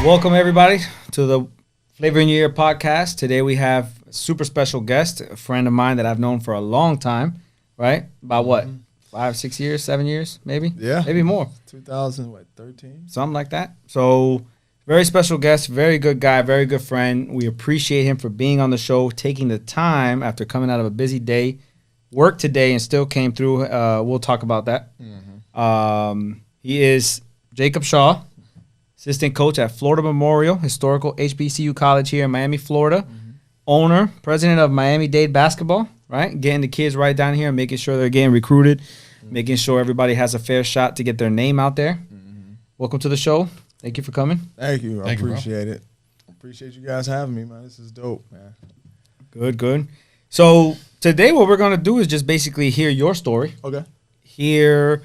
Welcome, everybody, to the Flavor in Your Ear podcast. Today we have a super special guest, a friend of mine that I've known for a long time, right? About what, 5, 6 years, 7 years, maybe? Yeah. Maybe more. 2013? Something like that. So, very special guest, very good guy, very good friend. We appreciate him for being on the show, taking the time after coming out of a busy day, worked today, and still came through. We'll talk about that. He is Jacob Shaw, assistant coach at Florida Memorial, historical HBCU college here in Miami, Florida. Owner, president of Miami-Dade basketball, right? Getting the kids right down here and making sure they're getting recruited, making sure everybody has a fair shot to get their name out there. Welcome to the show. Thank you for coming. Thank you. I Thank you, appreciate it. Appreciate you guys having me, man. This is dope, man. Good. So today what we're going to do is just basically hear your story. Okay. Hear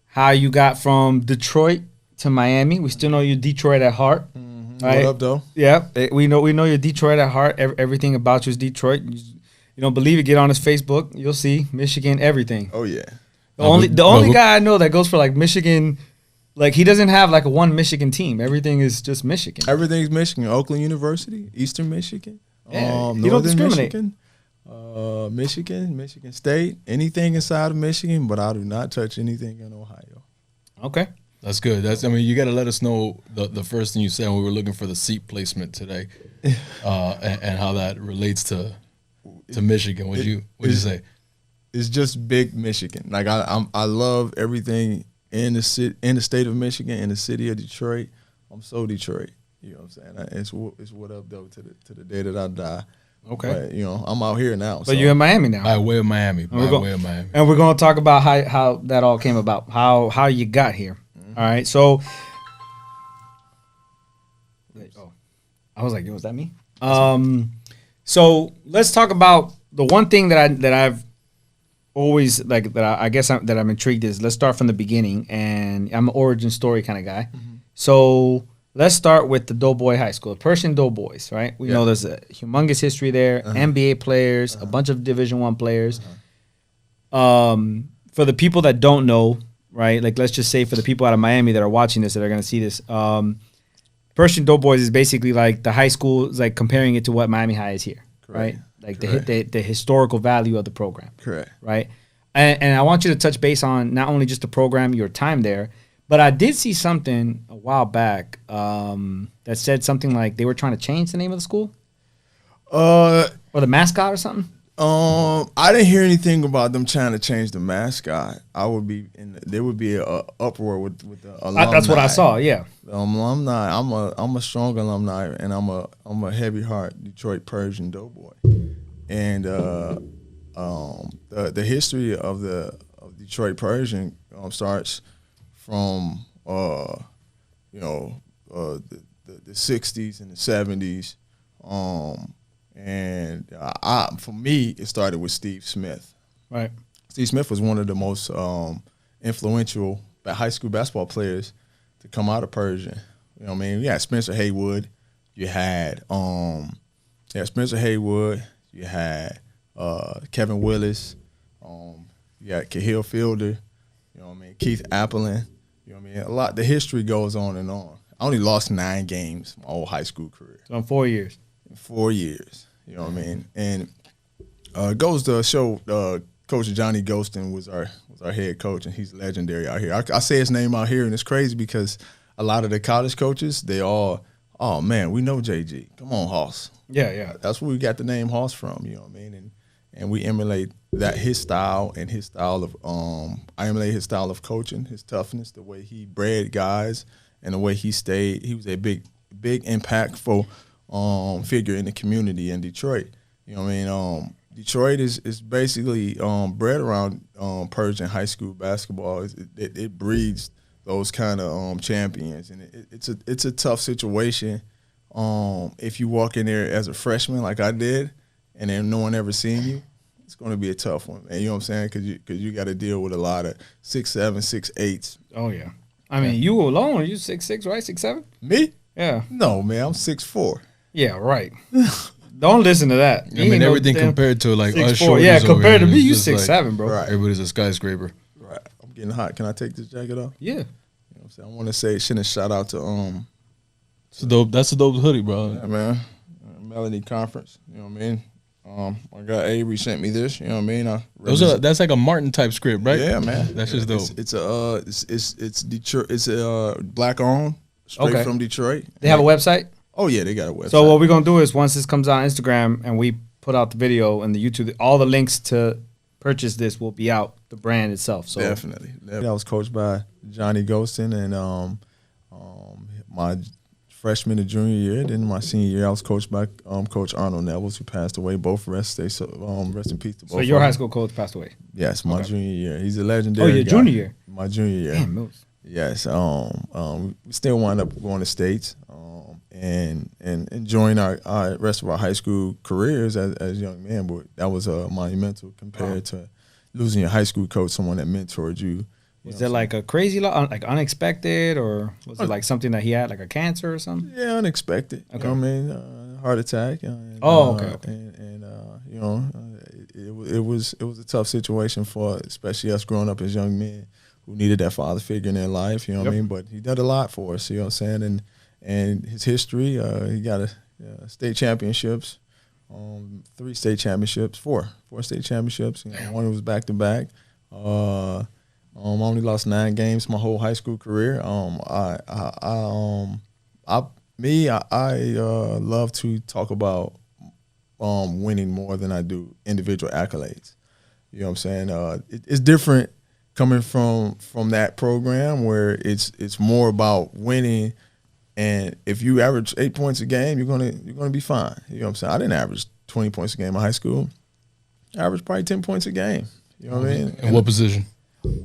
how you got from Detroit to Miami. We still know you're Detroit at heart. Right? What up, though? Yeah, we know you're Detroit at heart. Everything about you is Detroit. You don't believe it? Get on his Facebook. You'll see Michigan, everything. Oh, yeah. The only guy I know that goes for like Michigan, like he doesn't have like a one Michigan team. Everything is just Michigan. Everything's Michigan. Oakland University, Eastern Michigan, Yeah, you don't Northern discriminate. Michigan, Michigan State, anything inside of Michigan, but I do not touch anything in Ohio. Okay. That's good. You got to let us know the first thing you said when we were looking for the seat placement today, and how that relates to Michigan. What'd you say? It's just big Michigan. Like I love everything in the state of Michigan, in the city of Detroit. I'm so Detroit. You know what I'm saying? It's what up though to the day that I die. Okay. But, I'm out here now. But you're in Miami now. By way of Miami. And we're going to talk about how that all came about, how you got here. All right. So, I was like, was that me? So let's talk about the one thing that I've always like that I'm intrigued is let's start from the beginning, and I'm an origin story kind of guy. So let's start with the Doughboy High School, Pershing Doughboys, right? We know there's a humongous history there, NBA players, a bunch of Division I players. For the people that don't know, right, like let's just say for the people out of Miami that are watching this that are going to see this, Pershing Doughboys is basically like the high school, is like comparing it to what Miami High is here, right? Like the historical value of the program. Correct. Right? And I want you to touch base on not only just the program, your time there, but I did see something a while back that said something like they were trying to change the name of the school? Or the mascot or something? I didn't hear anything about them trying to change the mascot. There would be a uproar with the alumni. That's what I saw, yeah. Alumni. I'm a strong alumni, and I'm a heavy heart Detroit Pershing Doughboy. And the history of Detroit Pershing starts from the 60s and the 70s. For me, it started with Steve Smith. Right. Steve Smith was one of the most influential high school basketball players to come out of Pershing. You know what I mean? You had Spencer Haywood. You had Spencer Haywood. You had Kevin Willis. You had Cahill Fielder. You know what I mean? Keith Appelin. You know what I mean? The history goes on and on. I only lost 9 games my whole high school career. So in 4 years. In 4 years. You know what I mean? And it goes to show Coach Johnny Ghostin was our head coach, and he's legendary out here. I say his name out here, and it's crazy because a lot of the college coaches, they all, oh, man, we know JG. Come on, Hoss. Yeah. That's where we got the name Hoss from, you know what I mean? And we emulate his style and his style of I emulate his style of coaching, his toughness, the way he bred guys, and the way he stayed. He was a big impactful figure in the community in Detroit. You know what I mean? Detroit is basically bred around Pershing high school basketball. It breeds those kind of champions, and it's a tough situation if you walk in there as a freshman like I did, and then no one ever seen you. It's going to be a tough one, man. You know what I'm saying? Because you got to deal with a lot of 6'7", 6'8". Oh yeah. I mean, you alone, you 6'6", right? 6'7"? Me? Yeah. No, man. I'm 6'4". Yeah, right. Don't listen to that. I mean, everything compared to like us 6'4". shorties Yeah, over compared to here me, is you just 6'7", bro. Right. Everybody's a skyscraper. Right. I'm getting hot. Can I take this jacket off? Yeah. You know what I'm saying? I want to say, send a shout out to It's dope. That's a dope hoodie, bro. Yeah, man. Melody Conference. You know what I mean? I got Avery sent me this. You know what I mean? That's like a Martin type script, right? Yeah, man. That's just dope. It's Detroit. It's black owned, straight from Detroit. They have a website? Oh yeah, they got a website. So what we're gonna do is once this comes out on Instagram and we put out the video and the YouTube, all the links to purchase this will be out, the brand itself. So definitely. I was coached by Johnny Ghostin, and my freshman and junior year. Then my senior year, I was coached by Coach Arnold Nevels, who passed away. Both rest in peace to both. So your high school coach passed away? Yes, my junior year. He's a legendary. Oh, your junior year? My junior year. Damn, Mills. Yes. We still wound up going to states, and enjoying our rest of our high school careers as young men. But that was monumental compared to losing your high school coach, someone that mentored you. Was it like a crazy, like unexpected, or was it like something that he had, like a cancer or something? Yeah, unexpected. Okay. You know what I mean? Heart attack. And, okay. And you know, it was a tough situation for especially us growing up as young men who needed that father figure in their life. You know what I mean? But he did a lot for us. You know what I'm saying? And his history, he got a state championships, 3 state championships, 4 state championships. You know, one was back to back. I only lost 9 games my whole high school career. I love to talk about winning more than I do individual accolades. You know what I'm saying? It's different coming from that program where it's more about winning. And if you average 8 points a game, you're gonna be fine. You know what I'm saying? I didn't average 20 points a game in high school. I averaged probably 10 points a game. You know what I mean? And what position?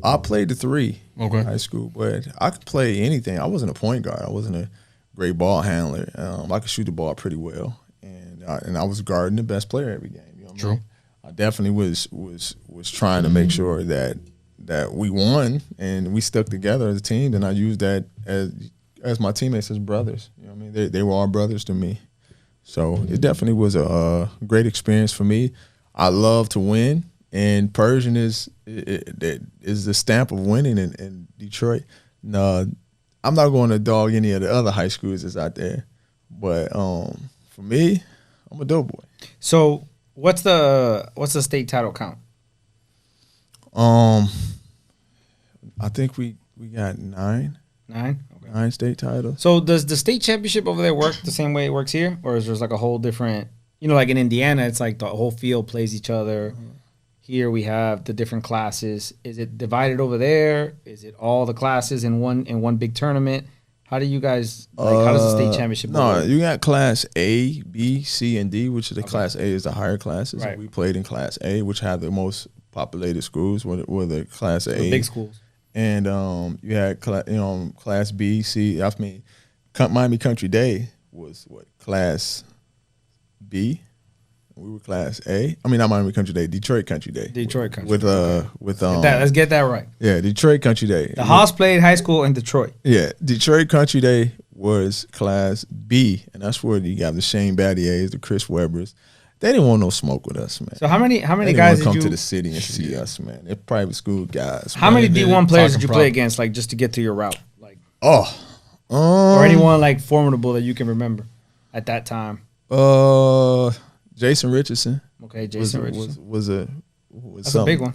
I played the 3 in high school, but I could play anything. I wasn't a point guard. I wasn't a great ball handler. I could shoot the ball pretty well, and I was guarding the best player every game. You know what I mean? I definitely was trying to make sure that we won and we stuck together as a team. And I used that as my teammates as brothers. You know what I mean? They were all brothers to me. So it definitely was a great experience for me. I love to win. And Pershing is the stamp of winning in Detroit. No, I'm not going to dog any of the other high schools that's out there, but for me, I'm a Doughboy. So what's the state title count? I think we got 9. 9? Okay. 9 state titles. So does the state championship over there work the same way it works here, or is there like a whole different? You know, like in Indiana, it's like the whole field plays each other. Mm-hmm. Here we have the different classes. Is it divided over there? Is it all the classes in one big tournament? How do you guys how does the state championship work? No, you got class A, B, C, and D, which is the class A is the higher classes. Right. We played in class A, which have the most populated schools, were the class A. The big schools. And you had class B, C. I mean, Miami Country Day was class B. We were class A. I mean, not Miami Country Day, Detroit Country Day. Detroit Country. Let's get that right. Yeah, Detroit Country Day. The Hoss played high school in Detroit. Yeah, Detroit Country Day was class B, and that's where you got the Shane Battiers, the Chris Webbers. They didn't want no smoke with us, man. So how many they guys did come to the city and see us, man? They're private school guys. How many D1 players did you play against, like just to get to your route, like? Or anyone like formidable that you can remember at that time? Jason Richardson. Okay, Jason Richardson was That's a big one.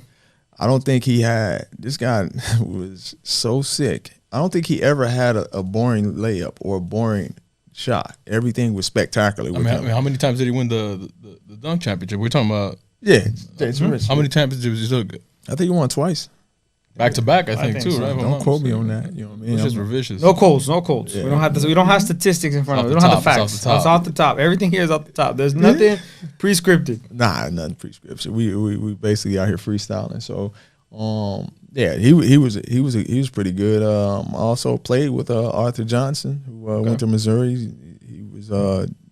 I don't think he had. This guy was so sick. I don't think he ever had a boring layup or a boring shot. Everything was spectacular. I mean, how many times did he win the dunk championship? We're talking about. Yeah, Jason Richardson. How many championships did he took? I think he won twice. Back to back, I think too, so. right? Don't quote me on that. You know what I mean? It's just revisions. No quotes. Yeah. We don't have statistics in front of us. We don't have the facts. It's off the top. Everything here is off the top. There's nothing prescripted. Nah, nothing prescripted. We basically out here freestyling. So, yeah, he was pretty good. I also played with Arthur Johnson, who went to Missouri. He was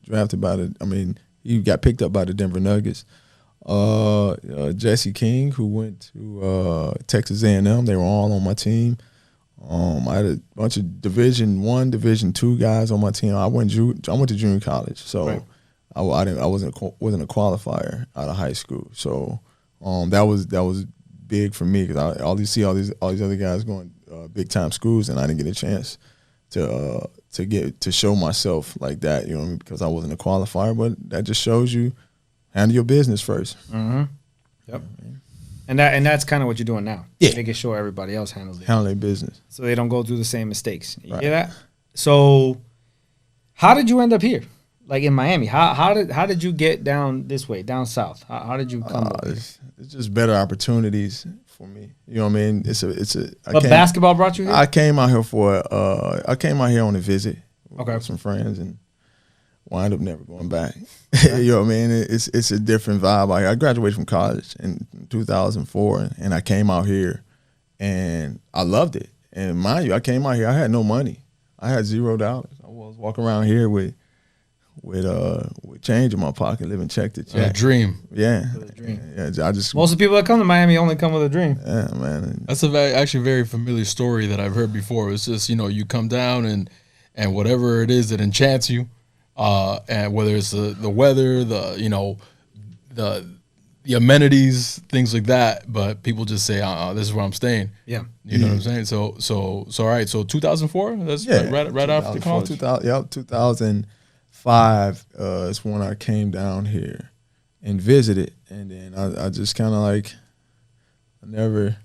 drafted he got picked up by the Denver Nuggets. Jesse King, who went to Texas A&M. They were all on my team. I had a bunch of Division I, Division II guys on my team. I went to junior college, so right. I wasn't a qualifier out of high school. So that was big for me because I always see all these other guys going big time schools, and I didn't get a chance to to show myself like that, you know what I mean? Because I wasn't a qualifier, but that just shows you handle your business first. Mm-hmm. Yep. And that's kind of what you're doing now. Yeah. Making sure everybody else handles it. Handle their business. So they don't go through the same mistakes. You Right. hear that? So how did you end up here? Like in Miami? How did you get down this way, down south? How did you come up here? It's just better opportunities for me. You know what I mean? But basketball brought you here? I came out here I came out here on a visit Okay. with some friends and wind up never going back. You know what I mean? It's a different vibe out here. I graduated from college in 2004 and I came out here and I loved it. And mind you, I came out here, I had no money. I had $0. I was walking around here with change in my pocket, living check to check. A dream. Yeah. With a dream. Yeah, I just Most of the people that come to Miami only come with a dream. yeah, man. That's actually very familiar story that I've heard before. It's just, you come down and whatever it is that enchants you, and whether it's the weather, the amenities, things like that, but people just say, this is where I'm staying. Yeah. You know what I'm saying? So all right. So 2004, that's right after college. 2005 is when I came down here and visited, and then I just kind of like never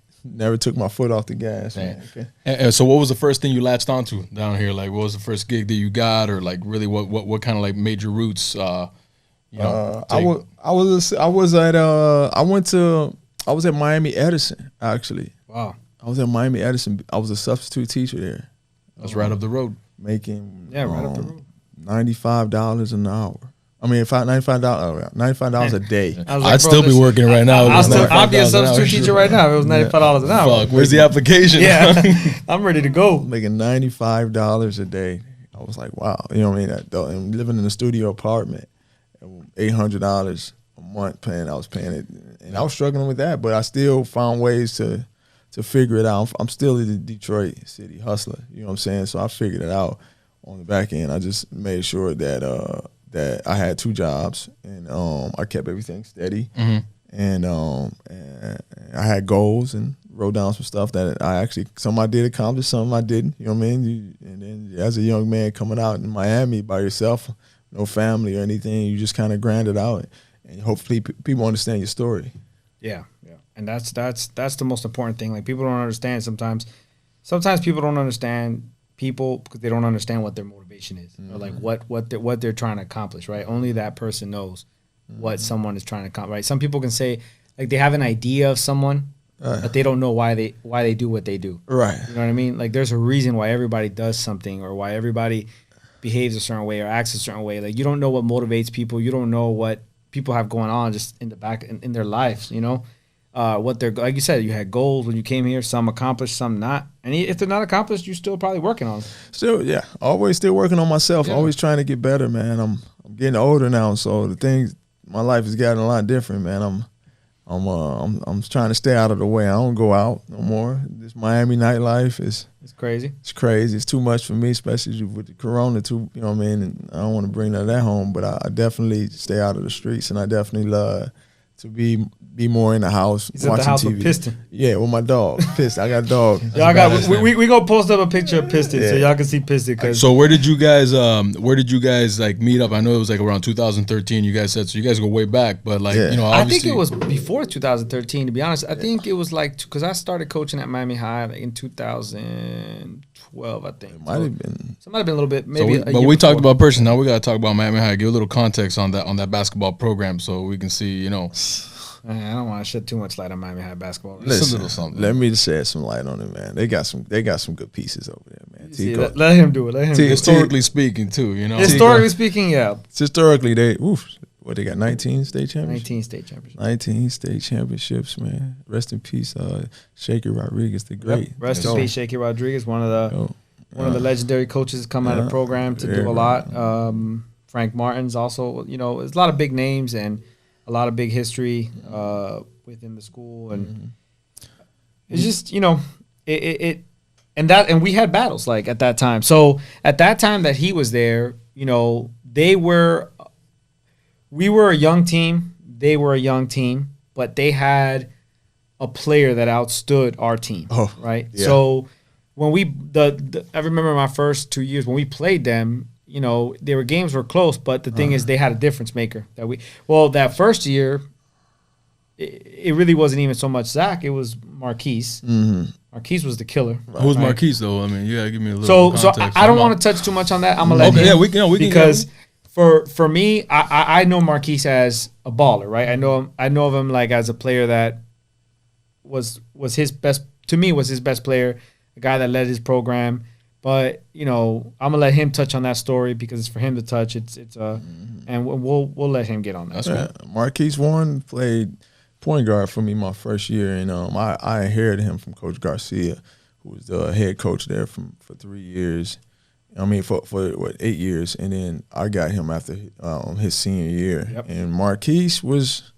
took my foot off the gas. Man. Okay. And so what was the first thing you latched onto down here? Like, what was the first gig that you got, or like really what kind of like major roots? I was at Miami Edison actually. Wow. I was at Miami Edison. I was a substitute teacher there. That's right up the road. Making right up the road. $95 an hour. I mean, $95 a day. I'd still be working right now. I'd be a substitute teacher right now if it was $95 an hour. Fuck, where's the application? Yeah, I'm ready to go. Making $95 a day. I was like, wow. You know what I mean? And living in a studio apartment, $800 a month I was paying it. And I was struggling with that, but I still found ways to figure it out. I'm still a Detroit city hustler. You know what I'm saying? So I figured it out on the back end. I just made sure that I had 2 jobs, and I kept everything steady, and I had goals and wrote down some stuff that some I did accomplish, some I didn't. You know what I mean? And then as a young man coming out in Miami by yourself, no family or anything, you just kind of grind it out, and hopefully people understand your story. Yeah, and that's the most important thing. Like, people don't understand sometimes. Sometimes people don't understand people because they don't understand what their motivation is, or like what they're trying to accomplish. Right? Only that person knows what someone is trying to accomplish. Right? Some people can say like they have an idea of someone, but they don't know why they do what they do. Right. You know what I mean? Like, there's a reason why everybody does something, or why everybody behaves a certain way or acts a certain way. Like, you don't know what motivates people. You don't know what people have going on just in the back in their lives. You know, what they're, like you said, you had goals when you came here. Some accomplished, some not. And if they're not accomplished, you're still probably working on them. Still, yeah, always still working on myself. Yeah. Always trying to get better, man. I'm getting older now, so my life has gotten a lot different, man. I'm trying to stay out of the way. I don't go out no more. This Miami nightlife is crazy. It's crazy. It's too much for me, especially with the corona too. You know what I mean? And I don't want to bring that home, but I definitely stay out of the streets, and I definitely love to be more in the house. He's at the house with Piston. Yeah, with my dog. Piston. I got a dog. We gonna post up a picture of Piston so y'all can see Piston. So where did you guys like meet up? I know it was like around 2013. You guys said, so you guys go way back, but like obviously, I think it was before 2013. To be honest, I think it was like because I started coaching at Miami High in 2012. I think It might have been. So it might have been a little bit. Maybe. But we talked about Pershing. Now we gotta talk about Miami High. Give a little context on that basketball program so we can see. I don't want to shed too much light on Miami High basketball. Listen, a little something. Let me just shed some light on it, man. They got some good pieces over there, man. See, let him do it. Let him do it. Historically speaking, too, Historically speaking, yeah. Historically, they got 19 state championships. 19 state championships. 19 state championships, man. Rest in peace, Shaky Rodriguez, the great. Yep. Rest in peace, Shaky Rodriguez, one of the legendary coaches come out of the program to do a lot. Frank Martin's also, there's a lot of big names and a lot of big history within the school, and it's just and we had battles like at that time. So at that time that he was there, we were a young team. They were a young team, but they had a player that outstood our team. Oh, right. Yeah. So when I remember my first 2 years when we played them. You know, games were close, but the thing is, they had a difference maker. That first year, it really wasn't even so much Zach. It was Marquise. Mm-hmm. Marquise was the killer. Who's right? Marquise though? I mean, you gotta give me a little. So context. I don't want to touch too much on that. I'm gonna let him. Yeah, we can. Because for me, I know Marquise as a baller, right? I know of him like as a player that was his best. To me, was his best player, a guy that led his program. But you know, I'm gonna let him touch on that story because it's for him to touch. And we'll let him get on that. That's right. Marquise Warren played point guard for me my first year, and I inherited him from Coach Garcia, who was the head coach there for 3 years. I mean, for 8 years, and then I got him after his senior year. Yep. And Marquise was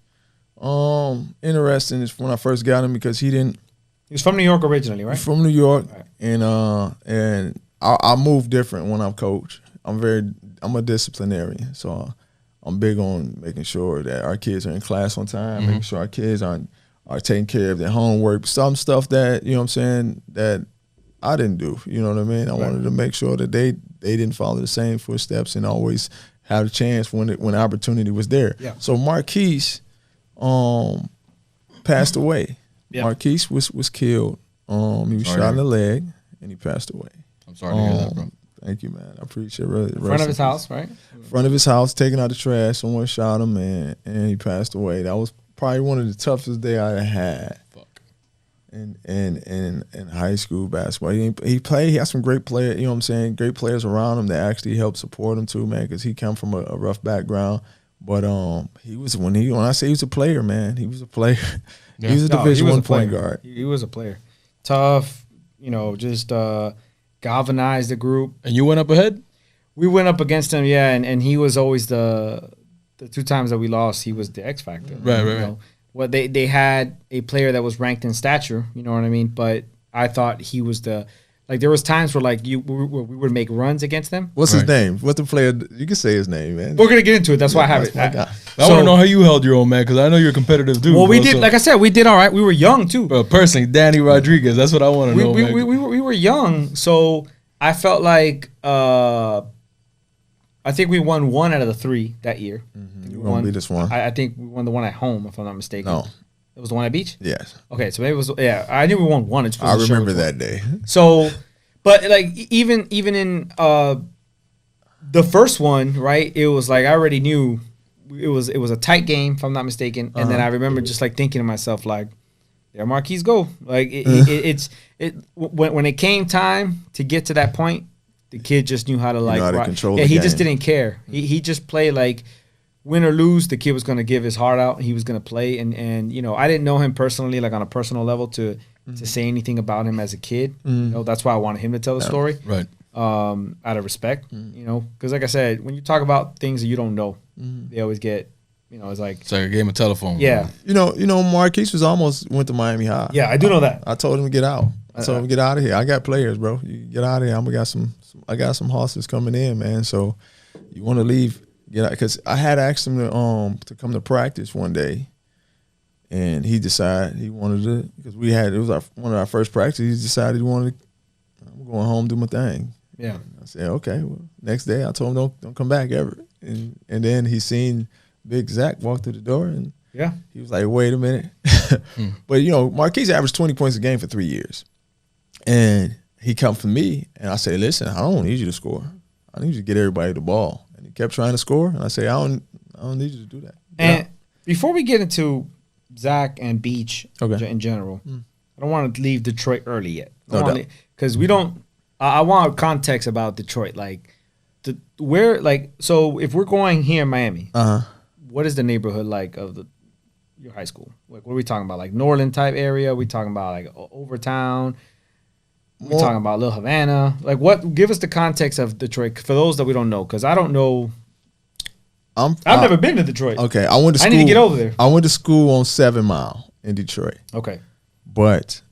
interesting when I first got him because he was from New York originally, right? From New York, right. And I move different when I'm coach. I'm a disciplinarian, so I'm big on making sure that our kids are in class on time, making sure our kids are taking care of their homework, some stuff that, you know what I'm saying, that I didn't do. You know what I mean? I wanted to make sure that they didn't follow the same footsteps and always have a chance when opportunity was there. Yeah. So Marquise passed away. Yeah. Marquise was killed. He was shot in the leg and he passed away. I'm sorry to hear that, bro. Thank you, man. I appreciate it. In front of his house, right? Front of his house, taking out the trash. Someone shot him, and he passed away. That was probably one of the toughest days I had. Fuck. In high school basketball, he played. He had some great players. You know what I'm saying? Great players around him that actually helped support him too, man. Because he come from a rough background. But he was when I say he was a player, man. He was a player. Yeah. He was a Division I point guard. He was a player. Tough. You know, just galvanized the group. And you went up ahead? We went up against him, yeah, and he was always the 2 times that we lost, he was the X factor. Right. Well, they had a player that was ranked in stature, you know what I mean? But I thought he was there was times where we would make runs against them. What's his name? What's the player? You can say his name, man. We're gonna get into it. That's why I have it. I want to know how you held your own, man, because I know you're a competitive dude. Well, we did. Like I said, we did all right. We were young too. Personally, Danny Rodriguez. That's what I want to know. We were young, so I felt like I think we won 1 out of the 3 that year. Mm-hmm. You won. Beat us one. I think we won the one at home, if I'm not mistaken. No, it was the one at Beach. Yes. Okay, so maybe it was. Yeah, I knew we won 1. I remember that day. So, but like even in the first one, right? It was like I already knew it was a tight game, if I'm not mistaken. And then I remember just like thinking to myself, like, there Marquise go. Like when it came time to get to that point, the kid just knew how to control. He just didn't care. He just played like win or lose, the kid was going to give his heart out. He was going to play, and you know, I didn't know him personally, like on a personal level, to say anything about him as a kid. You know, that's why I wanted him to tell the story, right? Out of respect, you know, because like I said, when you talk about things that you don't know, they always get, you know, it's like a game of telephone. Yeah, you know, Marquise was almost went to Miami High. Yeah, I do know that. I told him to get out. I told him to get out of here. I got players, bro. You get out of here. I got some horses coming in, man. So you want to leave, get out, because I had asked him to come to practice one day, and he decided he wanted to, because it was one of our first practices. He decided he wanted to. I'm going home, do my thing. Yeah. I said, okay. Well, next day I told him don't come back ever. And then he seen Big Zach walk through the door, and yeah, he was like, wait a minute. But you know, Marquise averaged 20 points a game for 3 years. And he come for me, and I say, listen, I don't need you to score. I need you to get everybody the ball. And he kept trying to score, and I say, I don't need you to do that. And before we get into Zach and Beach in general, I don't want to leave Detroit early yet. Because we don't. I want context about Detroit, like so if we're going here in Miami, what is the neighborhood like of your high school? Like, what are we talking about? Like Norland type area? We talking about like Overtown? We talking about Little Havana? Like, what? Give us the context of Detroit for those that we don't know, because I don't know. I've never been to Detroit. Okay, I went to school. I need to get over there. I went to school on 7 Mile in Detroit. Okay, but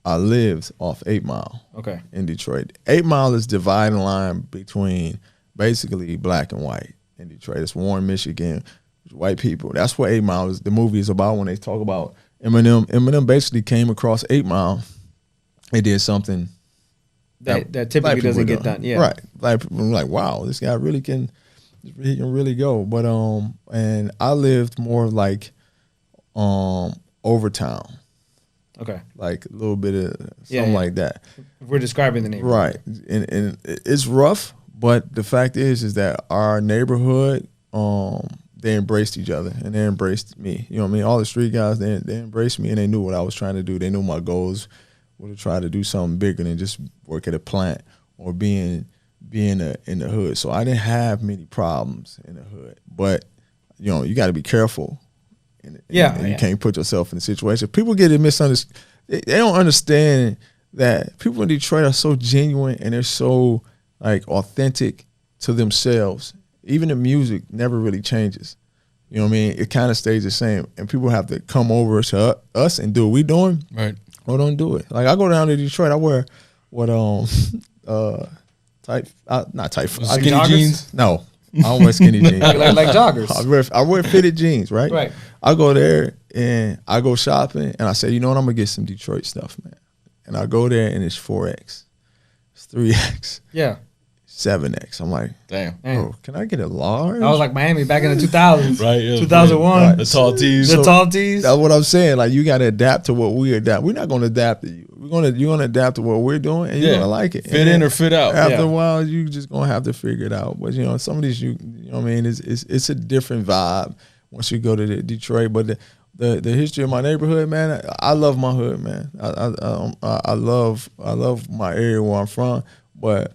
I lived off 8 Mile. Okay, in Detroit. 8 Mile is dividing line between basically black and white in Detroit. It's Warren, Michigan, white people. That's what 8 Mile is. The movie is about when they talk about Eminem. Eminem basically came across 8 Mile. They did something that typically doesn't get done. Yeah, right. Black people, I'm like, wow, this guy really can. He can really go. But and I lived more like Overtown. Okay. Like a little bit of something like that. We're describing the neighborhood. Right. And it's rough, but the fact is that our neighborhood, they embraced each other and they embraced me. You know what I mean? All the street guys, they embraced me and they knew what I was trying to do. They knew my goals were to try to do something bigger than just work at a plant or being in the hood. So I didn't have many problems in the hood. But, you know, you got to be careful. And you can't put yourself in a situation. People get it misunderstood. They don't understand that people in Detroit are so genuine and they're so like authentic to themselves. Even the music never really changes. You know what I mean? It kind of stays the same. And people have to come over to us and do what we doing. Right. Or don't do it. Like I go down to Detroit, I wear what not tight skinny jeans? No. I don't wear skinny jeans. like joggers. I wear fitted jeans, right? Right. I go there and I go shopping and I say, you know what, I'm gonna get some Detroit stuff, man. And I go there and it's 4X, it's 3X, yeah, 7X. I'm like, damn. Bro, can I get a large? I was like Miami back in the 2000s, right? Yeah, 2001. Right. The tall tees. That's what I'm saying. Like you gotta adapt to what we adapt. We're not gonna adapt to you. You're gonna adapt to what we're doing, and you're gonna like it. Fit in or fit out. After a while, you just gonna have to figure it out. But you know, some of these, you know what I mean, it's a different vibe once you go to Detroit. But the history of my neighborhood, man, I love my hood, man. I love my area where I'm from. But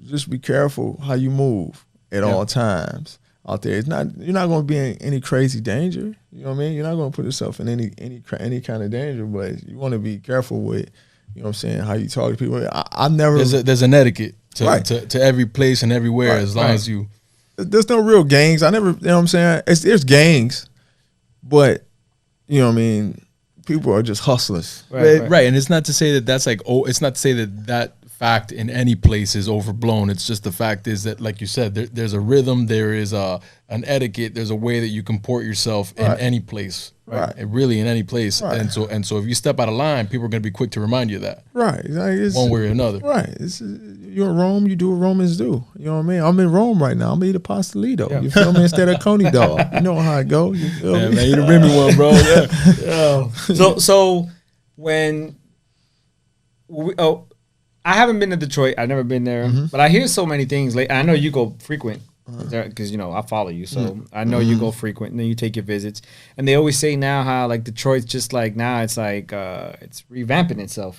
just be careful how you move at all times out there. You're not going to be in any crazy danger. You know what I mean? You're not going to put yourself in any kind of danger, but you want to be careful with, you know what I'm saying, how you talk to people. I never. There's an etiquette to every place and everywhere as long as you. There's no real gangs. I never, you know what I'm saying? There's gangs, but you know what I mean. People are just hustlers, right? And it's not to say that that's like it's not to say that fact in any place is overblown. It's just the fact is that, like you said, there's a rhythm, there is an etiquette, there's a way that you comport yourself in any place, right? And really in any place, and so if you step out of line, people are going to be quick to remind you of that, right? Like one way or another, right? You're in Rome, you do what Romans do. You know what I mean? I'm in Rome right now. I'm gonna eat a pastolito. You feel me? Instead of coney dog. You know how it go. You feel me? Man, you the Remy one, bro. So when I haven't been to Detroit. I've never been there, but I hear so many things. I know you go frequent because you know I follow you, so I know you go frequent, and then you take your visits. And they always say now how like Detroit's just like now it's like it's revamping itself.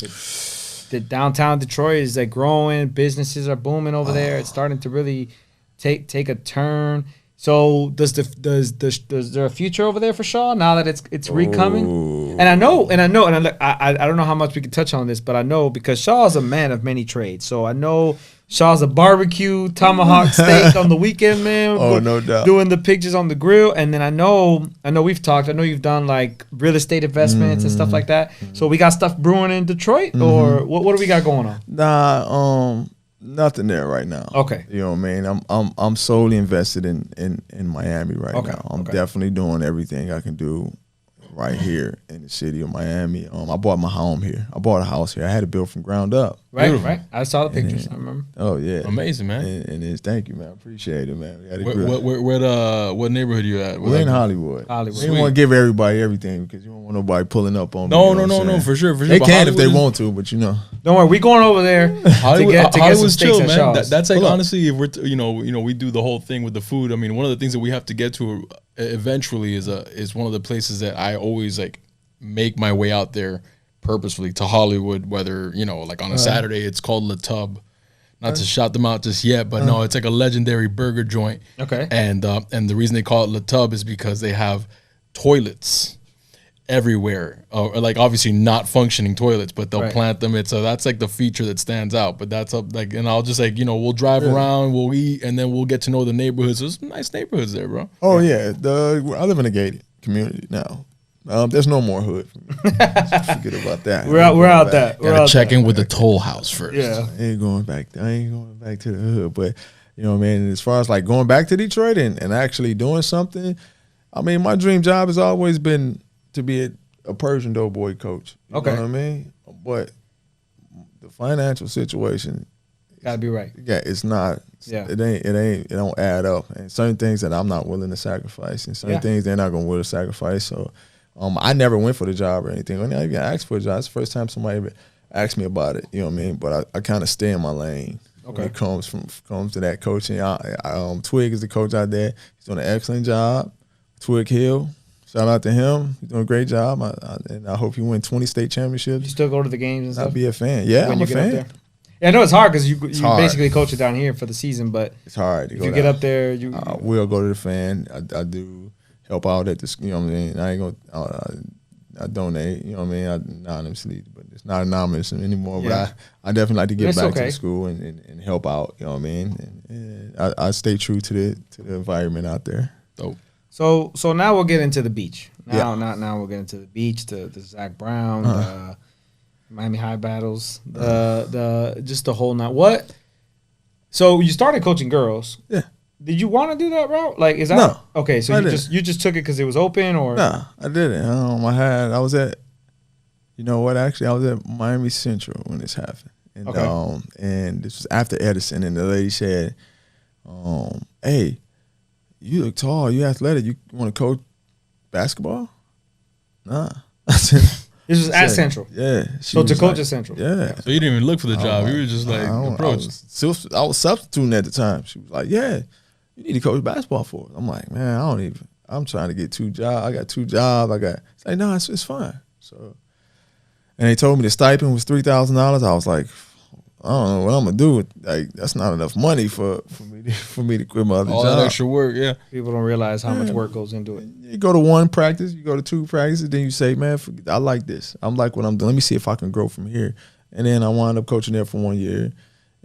The downtown Detroit is like growing. Businesses are booming over there. It's starting to really take a turn. So is there a future over there for Shaw now that it's recoming? And I don't know how much we can touch on this, but I know because Shaw is a man of many trades. So I know Shaw's a barbecue tomahawk steak on the weekend, man. Oh, no doubt. Doing the pictures on the grill, and then I know we've talked. I know you've done like real estate investments and stuff like that. So we got stuff brewing in Detroit, or what do we got going on? Nah, nothing there right now. Okay. You know what I mean? I'm solely invested in Miami right now. I'm definitely doing everything I can do right here in the city of Miami. I bought my home here. I bought a house here. I had it built from ground up. Right. I saw the pictures. I remember. Oh yeah, amazing, man. And it's thank you, man. I appreciate it, man. We had what neighborhood you at? We're in Hollywood. We didn't want to give everybody everything because you don't want nobody pulling up on me. No, for sure. They can if they want to, but you know. Don't worry, we going over there to get some steaks chill, and man. Shaw's. That's like honestly, if we're we do the whole thing with the food. I mean, one of the things that we have to get to eventually is one of the places that I always like make my way out there purposefully to Hollywood, whether like on a Saturday. It's called Le Tub. Not to shout them out just yet, but no, it's like a legendary burger joint. Okay. And the reason they call it Le Tub is because they have toilets everywhere, or like obviously not functioning toilets, but they'll plant them. That's like the feature that stands out. But that's and I'll just like we'll drive around, we'll eat, and then we'll get to know the neighborhoods. There's some nice neighborhoods there, bro. Oh yeah, I live in a gated community now. There's no more hood for me. Forget about that. We're out that. Gotta check in with the toll house first. Yeah, I ain't going back to the hood. But you know what I mean. As far as like going back to Detroit and actually doing something, I mean, my dream job has always been to be a Pershing Doughboy coach. You know what I mean? But the financial situation Gotta be right. Yeah, it's not. Yeah. It don't add up. And certain things that I'm not willing to sacrifice, and certain things they're not gonna willing to sacrifice. So, I never went for the job or anything. When I even asked for a job, it's the first time somebody ever asked me about it. You know what I mean? But I kind of stay in my lane when it comes to that coaching. Twig is the coach out there. He's doing an excellent job. Twig Hill. Shout out to him. He's doing a great job. And I hope he win 20 state championships. You still go to the games and stuff? I'll be a fan. Yeah, I'm a fan. Yeah, I know it's hard because you basically coach it down here for the season, but it's hard. If you get up there, I will go to the fan. I do help out at this. You know what I mean? I ain't gonna. I donate. You know what I mean? Anonymously, but it's not anonymous anymore. But I definitely like to get back to the school and help out. You know what I mean? And I stay true to the environment out there. Dope. So now we'll get into the beach. Now we'll get into the beach. The Zach Brown. Miami High battles, just the whole night. What? So you started coaching girls. Yeah. Did you want to do that route? Like, is that no? Okay, so you just took it because it was open, or nah? I didn't. I was at. You know what? Actually, I was at Miami Central when this happened, and and this was after Edison, and the lady said, "Hey, you look tall. You athletic. You want to coach basketball?" Nah. I said. This was at Central. Yeah. So to coach at Central. Yeah. So you didn't even look for the job. You were just like approached. I was substituting at the time. She was like, yeah, you need to coach basketball for us. I'm like, man, I'm trying to get 2 jobs. I got 2 jobs. It's like, no, it's fine. So, and they told me the stipend was $3,000. I was like, I don't know what I'm gonna do. That's not enough money for me to quit my other job. All that extra work, yeah. People don't realize how much work goes into it. You go to 1 practice, you go to 2 practices, then you say, man, I like this. I'm like what I'm doing. Let me see if I can grow from here. And then I wound up coaching there for 1 year,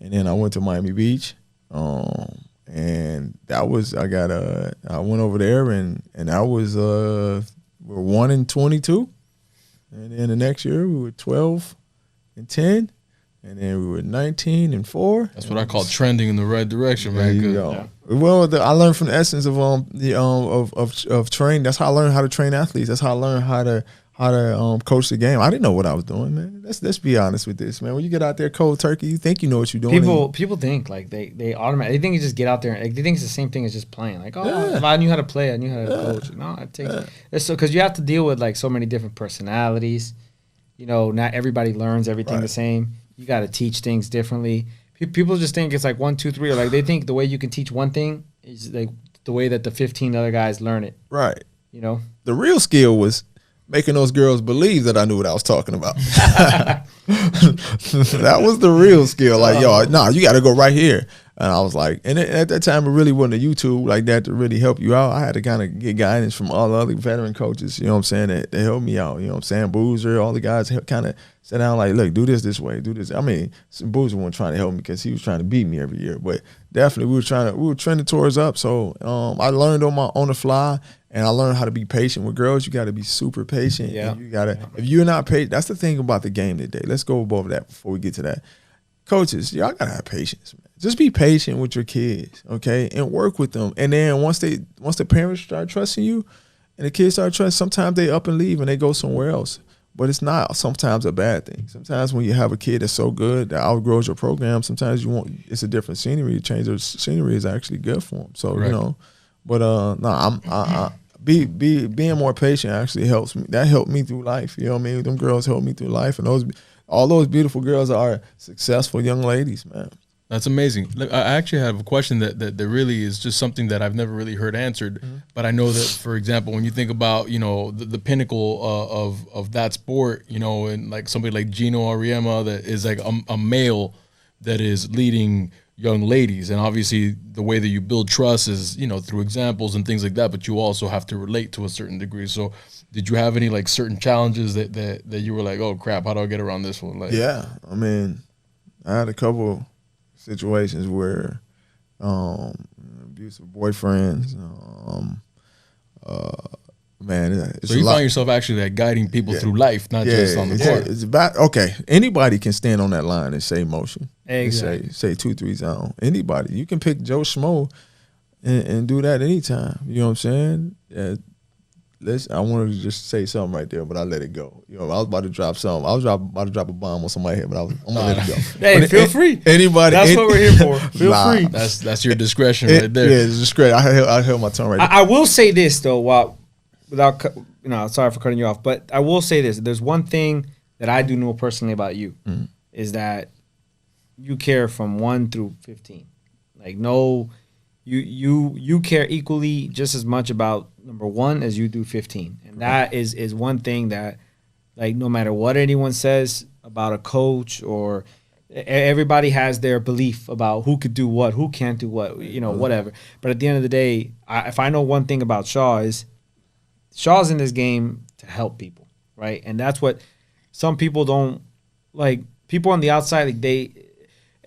and then I went to Miami Beach, and that was I went over there, and that was we're 1-22, and then the next year we were 12-10. And then we were 19-4. That's what I call trending in the right direction, man. There you go. Yeah. Well, I learned from the essence of of training. That's how I learned how to train athletes. That's how I learned how to coach the game. I didn't know what I was doing, man. Let's be honest with this, man. When you get out there cold turkey, you think you know what you're doing. People think like they automatically think you just get out there and they think it's the same thing as just playing. Like, if I knew how to play, I knew how to coach. No, it takes it's so because you have to deal with like so many different personalities. You know, not everybody learns everything the same. You got to teach things differently. People just think it's like 1, 2, 3, or like they think the way you can teach one thing is like the way that the 15 other guys learn it. Right. You know, the real skill was making those girls believe that I knew what I was talking about. That was the real skill. Like, you got to go right here. And I was like, and at that time, it really wasn't a YouTube like that to really help you out. I had to kind of get guidance from all the other veteran coaches, you know what I'm saying, that helped me out. You know what I'm saying? Boozer, all the guys kind of sat down like, look, do this way, do this. I mean, Boozer wasn't trying to help me because he was trying to beat me every year. But definitely we were trending towards up. So I learned on the fly, and I learned how to be patient. With girls, you got to be super patient. Yeah. And if you're not patient, that's the thing about the game today. Let's go above that before we get to that. Coaches, y'all gotta have patience, man. Just be patient with your kids, okay, and work with them. And then once the parents start trusting you, and the kids start trusting, sometimes they up and leave and they go somewhere else. But it's not sometimes a bad thing. Sometimes when you have a kid that's so good that outgrows your program, sometimes it's a different scenery. Change of scenery is actually good for them. So you know, but being more patient actually helps me. That helped me through life. You know what I mean? Them girls helped me through life, and all those beautiful girls are successful young ladies, man. That's amazing. Look, I actually have a question that really is just something that I've never really heard answered. Mm-hmm. But I know that, for example, when you think about, you know, the pinnacle of that sport, you know, and like somebody like Gino Auriemma that is like a male that is leading young ladies. And obviously the way that you build trust is, you know, through examples and things like that, but you also have to relate to a certain degree. So did you have any like certain challenges that you were like, oh crap, how do I get around this one? Like, yeah, I mean, I had a couple situations where abusive boyfriends, man. So you find yourself actually like guiding people through life, not just on the court. It's about anybody can stand on that line and say motion. Exactly. Say 2-3 zone. Anybody. You can pick Joe Schmo and do that anytime. You know what I'm saying? I wanted to just say something right there, but I let it go. I was about to drop something. I was about to drop a bomb on somebody's head, but I'm gonna let it go. Hey, feel free. Anybody? That's what we're here for. Feel free. That's your discretion right there. Yeah, it's discretion. I held my tongue right there. I will say this though, without sorry for cutting you off, but I will say this: there's one thing that I do know personally about you, is that you care from 1 through 15. Like you care equally just as much about number 1 as you do 15, and that is one thing that, like, no matter what anyone says about a coach, or everybody has their belief about who could do what, who can't do what, whatever. But at the end of the day, if I know one thing about Shaw's in this game to help people, right? And that's what some people don't like. People on the outside, like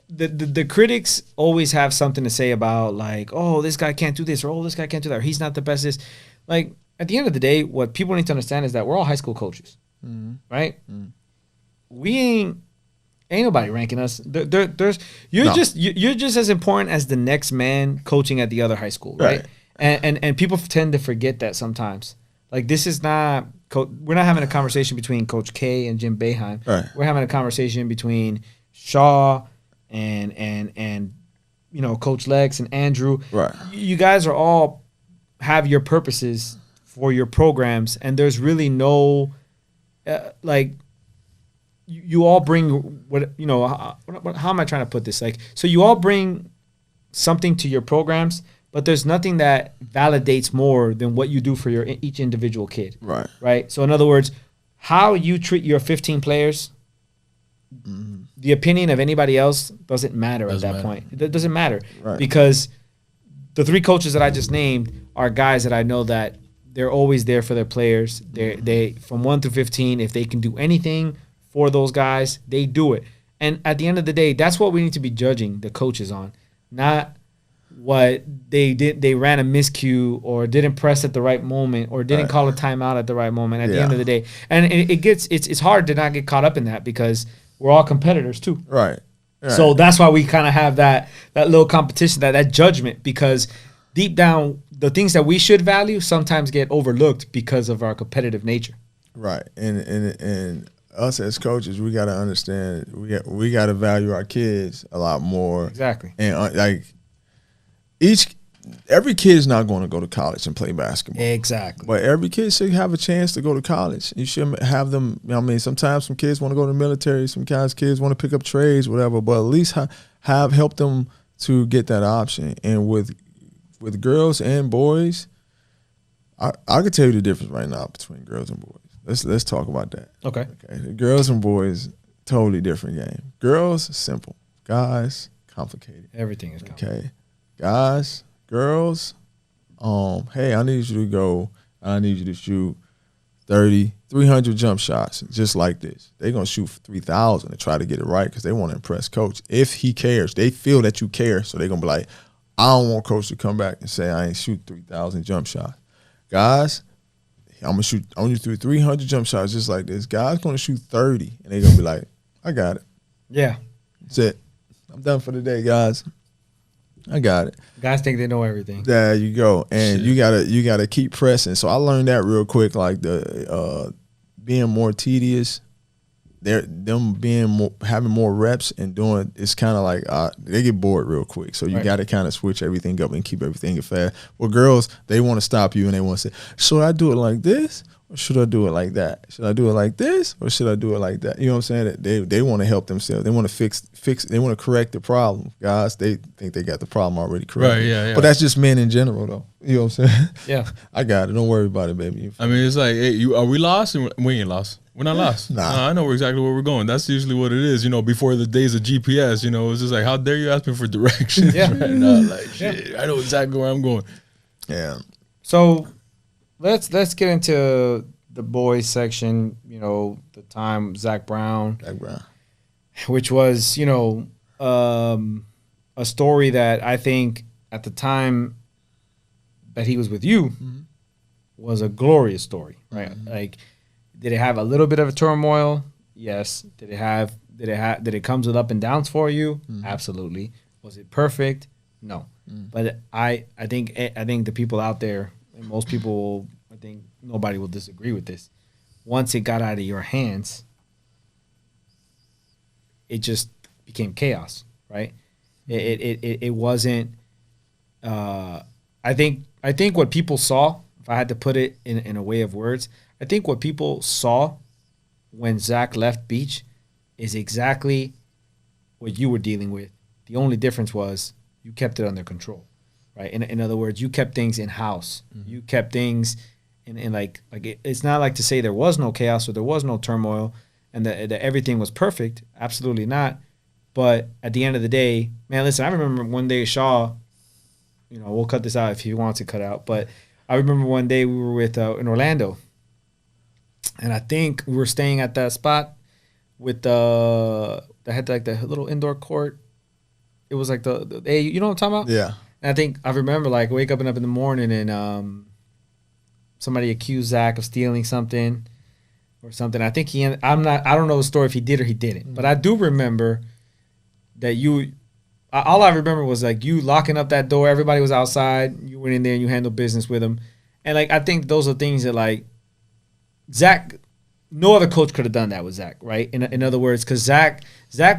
the critics always have something to say about, like, oh, this guy can't do this, or oh, this guy can't do that, or he's not the best this. Like, at the end of the day, what people need to understand is that we're all high school coaches, right? We ain't nobody ranking us. You're just as important as the next man coaching at the other high school, right? And people tend to forget that sometimes. Like, this is not we're not having a conversation between Coach K and Jim Boeheim. Right. We're having a conversation between Shaw and Coach Lex and Andrew. Right. You guys are all have your purposes for your programs, and there's really no you all bring how am I trying to put this? Like, so you all bring something to your programs, but there's nothing that validates more than what you do for each individual kid. Right. Right. So in other words, how you treat your 15 players, the opinion of anybody else doesn't matter at that point. It doesn't matter, because the 3 coaches that I just named are guys that I know that they're always there for their players. They from 1 through 15, if they can do anything for those guys, they do it. And at the end of the day, that's what we need to be judging the coaches on, not what they did. They ran a miscue, or didn't press at the right moment, or didn't call a timeout at the right moment. At the end of the day, and it's hard to not get caught up in that, because we're all competitors too. Right. So that's why we kind of have that little competition, that judgment, because deep down, the things that we should value sometimes get overlooked because of our competitive nature. Right. And us as coaches, we got to understand, we got to value our kids a lot more. Exactly. And every kid is not going to go to college and play basketball. Exactly. But every kid should have a chance to go to college. You should have them. Sometimes some kids want to go to the military. Some kids want to pick up trades, whatever. But at least help them to get that option. And with girls and boys, I could tell you the difference right now between girls and boys. Let's talk about that. Okay. The girls and boys, totally different game. Girls, simple. Guys, complicated. Everything is complicated. Okay. Guys, girls, hey, I need you to go. I need you to shoot 300 jump shots, just like this. They're going to shoot 3,000 to try to get it right, because they want to impress coach. If he cares, they feel that you care, so they're going to be like, I don't want coach to come back and say I ain't shoot 3,000 jump shots. Guys, I'm going to shoot 300 jump shots just like this. Guys going to shoot 30, and they're going to be like, I got it. Yeah. That's it. I'm done for the day, guys. I got it. Guys think they know everything. There you go. And you gotta keep pressing. So I learned that real quick, like the being more tedious, having more reps and doing, it's kind of like they get bored real quick. So you got to kind of switch everything up and keep everything fast. Well, girls, they want to stop you and they want to say, should I do it like this? Or should I do it like that? Should I do it like this? Or should I do it like that? You know what I'm saying? They want to help themselves. They want to fix. They want to correct the problem. Guys, they think they got the problem already corrected. Right, yeah. But that's just men in general, though. You know what I'm saying? Yeah. I got it. Don't worry about it, baby. I mean, it's like, hey, are we lost? We ain't lost. We're not lost. Nah. I know exactly where we're going. That's usually what it is. Before the days of GPS, it's just like, how dare you ask me for directions right now? Like, shit, I know exactly where I'm going. Yeah. So let's get into the boys section. The time Zach Brown, which was a story that I think at the time that he was with you was a glorious story, right? Like, did it have a little bit of a turmoil? Yes. Did it comes with up and downs for you? Absolutely. Was it perfect? No. But I think the people out there, and most people will think nobody will disagree with this. Once it got out of your hands, it just became chaos, right? It wasn't. I think what people saw, if I had to put it in a way of words, I think what people saw when Zach left Beach is exactly what you were dealing with. The only difference was you kept it under control, right? In other words, you kept things in house. Mm-hmm. You kept things in like it's not like to say there was no chaos or there was no turmoil and that everything was perfect. Absolutely not. But at the end of the day, man, listen, I remember one day Shaw, we'll cut this out if he wants it cut out, but I remember one day we were with in Orlando, and I think we were staying at that spot with that had like the little indoor court. It was like the hey, you know what I'm talking about? Yeah. And I think I remember like waking up in the morning and somebody accused Zach of stealing something or something. I think I don't know the story if he did or he didn't, mm-hmm. but I do remember that all I remember was like you locking up that door. Everybody was outside. You went in there and you handled business with them. And like I think those are things that like Zach, no other coach could have done that with Zach, right? In other words, because Zach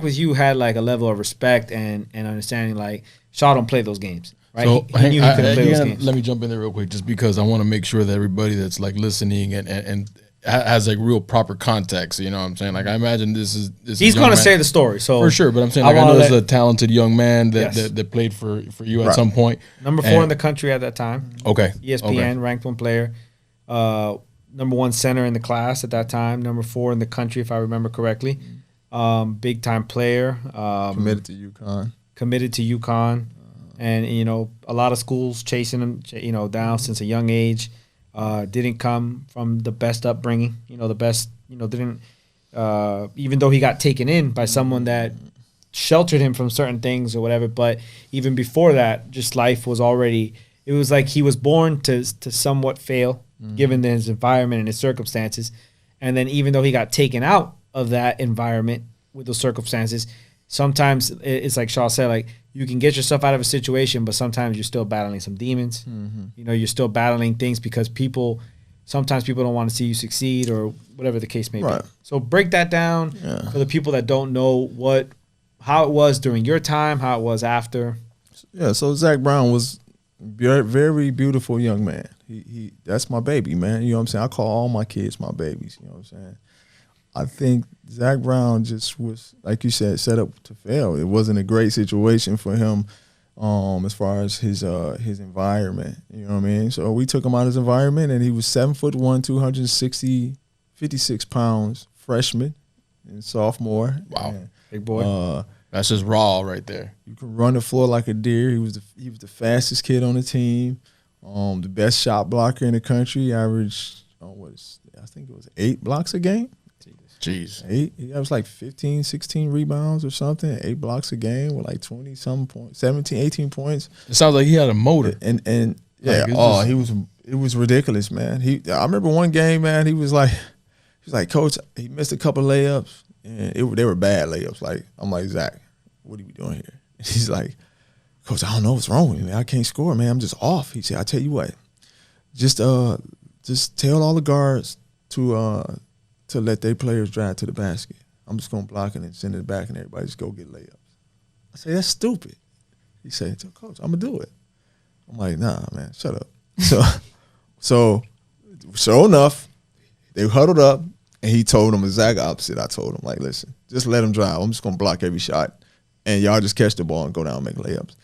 with you had like a level of respect and understanding. Like Shaw don't play those games, right? So he knew he couldn't play those games. Let me jump in there real quick, just because I want to make sure that everybody that's like listening and has like real proper context. You know what I'm saying? Like I imagine this is he's going to say the story, so for sure. But I'm saying like I know there's a talented young man that played for you at some point. Number 4 in the country at that time. Okay. ESPN ranked 1 player. Number 1 center in the class at that time. Number 4 in the country, if I remember correctly. Big time player. Committed to UConn. And a lot of schools chasing him, down since a young age. Didn't come from the best upbringing. The best. Didn't. Even though he got taken in by someone that sheltered him from certain things or whatever, but even before that, just life was already. It was like he was born to somewhat fail, given his environment and his circumstances. And then even though he got taken out of that environment with those circumstances, sometimes it's like Shaw said, like you can get yourself out of a situation, but sometimes you're still battling some demons. Mm-hmm. You're still battling things because sometimes people don't want to see you succeed or whatever the case may be. So break that down for the people that don't know how it was during your time, how it was after. Yeah, so Zach Brown was very, very beautiful young man. He that's my baby, man. You know what I'm saying? I call all my kids my babies. You know what I'm saying? I think Zach Brown just was, like you said, set up to fail. It wasn't a great situation for him as far as his environment. You know what I mean? So we took him out of his environment, and he was 7'1", 56 pounds, freshman and sophomore. Wow, and, big boy. That's just raw right there. You can run the floor like a deer. He was the fastest kid on the team, the best shot blocker in the country. Averaged, I think it was 8 blocks a game. Jeez. 8. He was like 15, 16 rebounds or something. 8 blocks a game with like 20-some points, 17, 18 points. It sounds like he had a motor. And yeah, it was ridiculous, man. I remember one game, man, he was like, Coach, he missed a couple layups, and they were bad layups. Like, I'm like, Zach, what are we doing here? And he's like, Coach, I don't know what's wrong with me, man. I can't score, man. I'm just off. He said, I tell you what, just tell all the guards to let their players drive to the basket. I'm just going to block it and send it back, and everybody just go get layups. I say, that's stupid. He said, Coach, I'm going to do it. I'm like, nah, man, shut up. So sure enough, they huddled up, and he told them the exact opposite. I told him, like, listen, just let them drive. I'm just going to block every shot, and y'all just catch the ball and go down and make layups.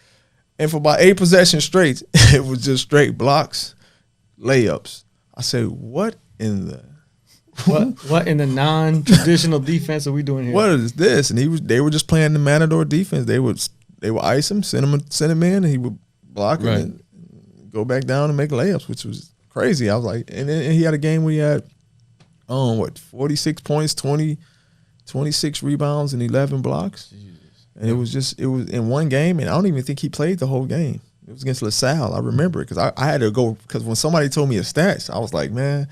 And for about 8 possessions straight, it was just straight blocks, layups. I said, what in the non-traditional defense are we doing here? What is this? And they were just playing the Matador defense. They would ice him, send him in, and he would block him and go back down and make layups, which was crazy. I was like, and he had a game where he had 46 points, 26 rebounds, and 11 blocks. Jesus. And it was in one game, and I don't even think he played the whole game. It was against LaSalle. I remember it because I had to go, because when somebody told me his stats, I was like, man,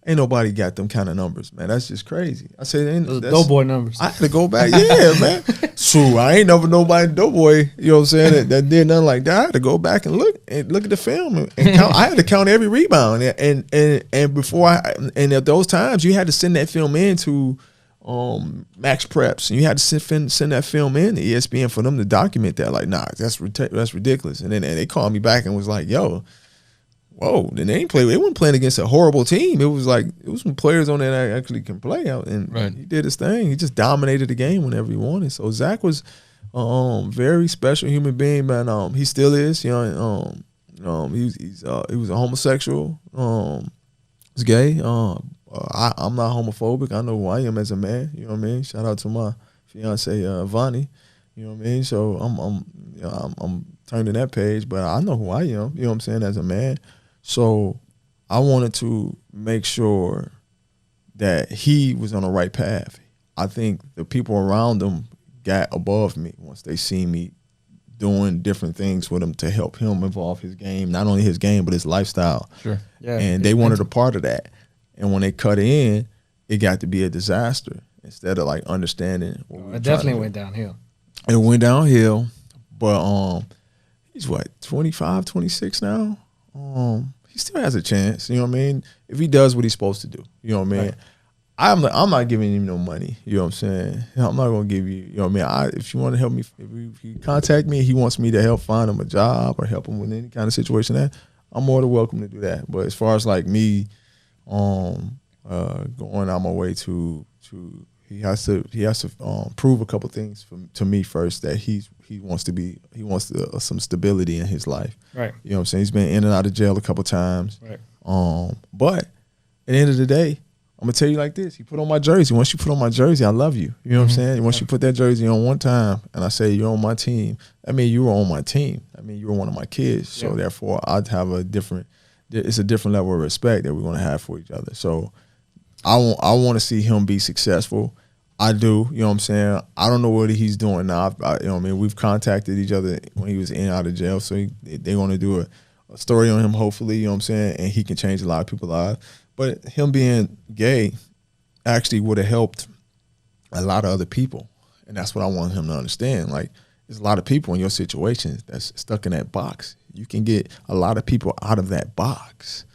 Ain't nobody got them kind of numbers, man. That's just crazy. I said, Those Doughboy numbers. I had to go back. Yeah, man. True. I ain't never nobody Doughboy, you know what I'm saying, that did nothing like that. I had to go back and look at the film and count. I had to count every rebound. And before and at those times, you had to send that film in to Max Preps. And you had to send that film in to ESPN for them to document that. Like, nah, that's ridiculous. And then they called me back and was like, yo, whoa, then they weren't playing against a horrible team. It was some players on there that actually can play out, and he did his thing. He just dominated the game whenever he wanted. So Zach was very special human being, man. He still is. You know, he was a homosexual. He's gay. I'm not homophobic. I know who I am as a man. You know what I mean? Shout out to my fiance Vonnie. You know what I mean? So I'm turning that page, but I know who I am. You know what I'm saying, as a man. So I wanted to make sure that he was on the right path. I think the people around him got above me once they see me doing different things with him to help him evolve his game, not only his game, but his lifestyle. Sure. Yeah. And they wanted a part of that. And when they cut in, it got to be a disaster instead of like understanding. It definitely went downhill. It went downhill, but he's what, 25, 26 now? He still has a chance, you know what I mean? If he does what he's supposed to do, you know what I mean? Right. I'm not giving him no money, you know what I'm saying? I'm not going to give you, you know what I mean? If you want to help me, if you contact me, he wants me to help find him a job or help him with any kind of situation, that I'm more than welcome to do that. But as far as like me going out my way to he has to prove a couple things to me first, that he wants some stability in his life. Right. You know what I'm saying? He's been in and out of jail a couple times. Right. But at the end of the day, I'm gonna tell you like this: he put on my jersey. Once you put on my jersey, I love you. You know what I'm saying? Once you put that jersey on one time, and I say you're on my team, I mean you were on my team. I mean you were one of my kids. So therefore, I'd have it's a different level of respect that we're gonna have for each other. So I want to see him be successful. I do, you know what I'm saying? I don't know what he's doing now. You know what I mean? We've contacted each other when he was in and out of jail, so they're going to do a story on him, hopefully, you know what I'm saying? And he can change a lot of people's lives. But him being gay actually would have helped a lot of other people, and that's what I want him to understand. Like, there's a lot of people in your situation that's stuck in that box. You can get a lot of people out of that box,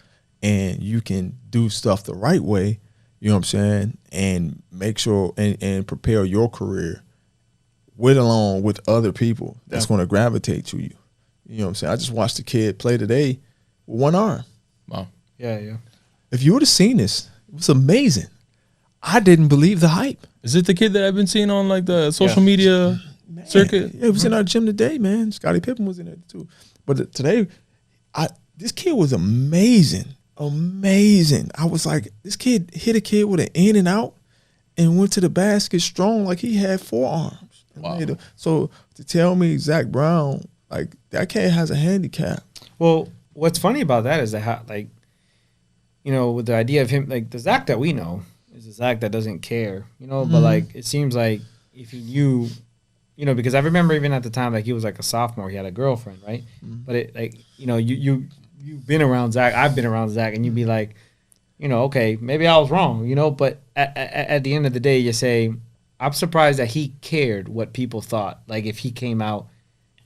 and you can do stuff the right way, you know what I'm saying, and make sure and prepare your career along with other people that's going to gravitate to you. You know what I'm saying? I just watched a kid play today with one arm. Wow. Yeah. If you would have seen this, it was amazing. I didn't believe the hype. Is it the kid that I've been seeing on like the social media circuit? Yeah, it was in our gym today, man. Scottie Pippen was in there too. But today, this kid was amazing. Amazing. I was like, this kid hit a kid with an in and out and went to the basket strong like he had forearms. Wow. So to tell me Zach Brown, like, that kid has a handicap. Well, what's funny about that is that, like, you know, with the idea of him, like, the Zach that we know is a Zach that doesn't care, you know, but, like, it seems like if he knew, you know, because I remember even at the time, like, he was like a sophomore, he had a girlfriend, right? But it, like, you know, you've been around Zach, I've been around Zach, and you'd be like, you know, okay, maybe I was wrong, you know, but at the end of the day, you say, I'm surprised that he cared what people thought. Like, if he came out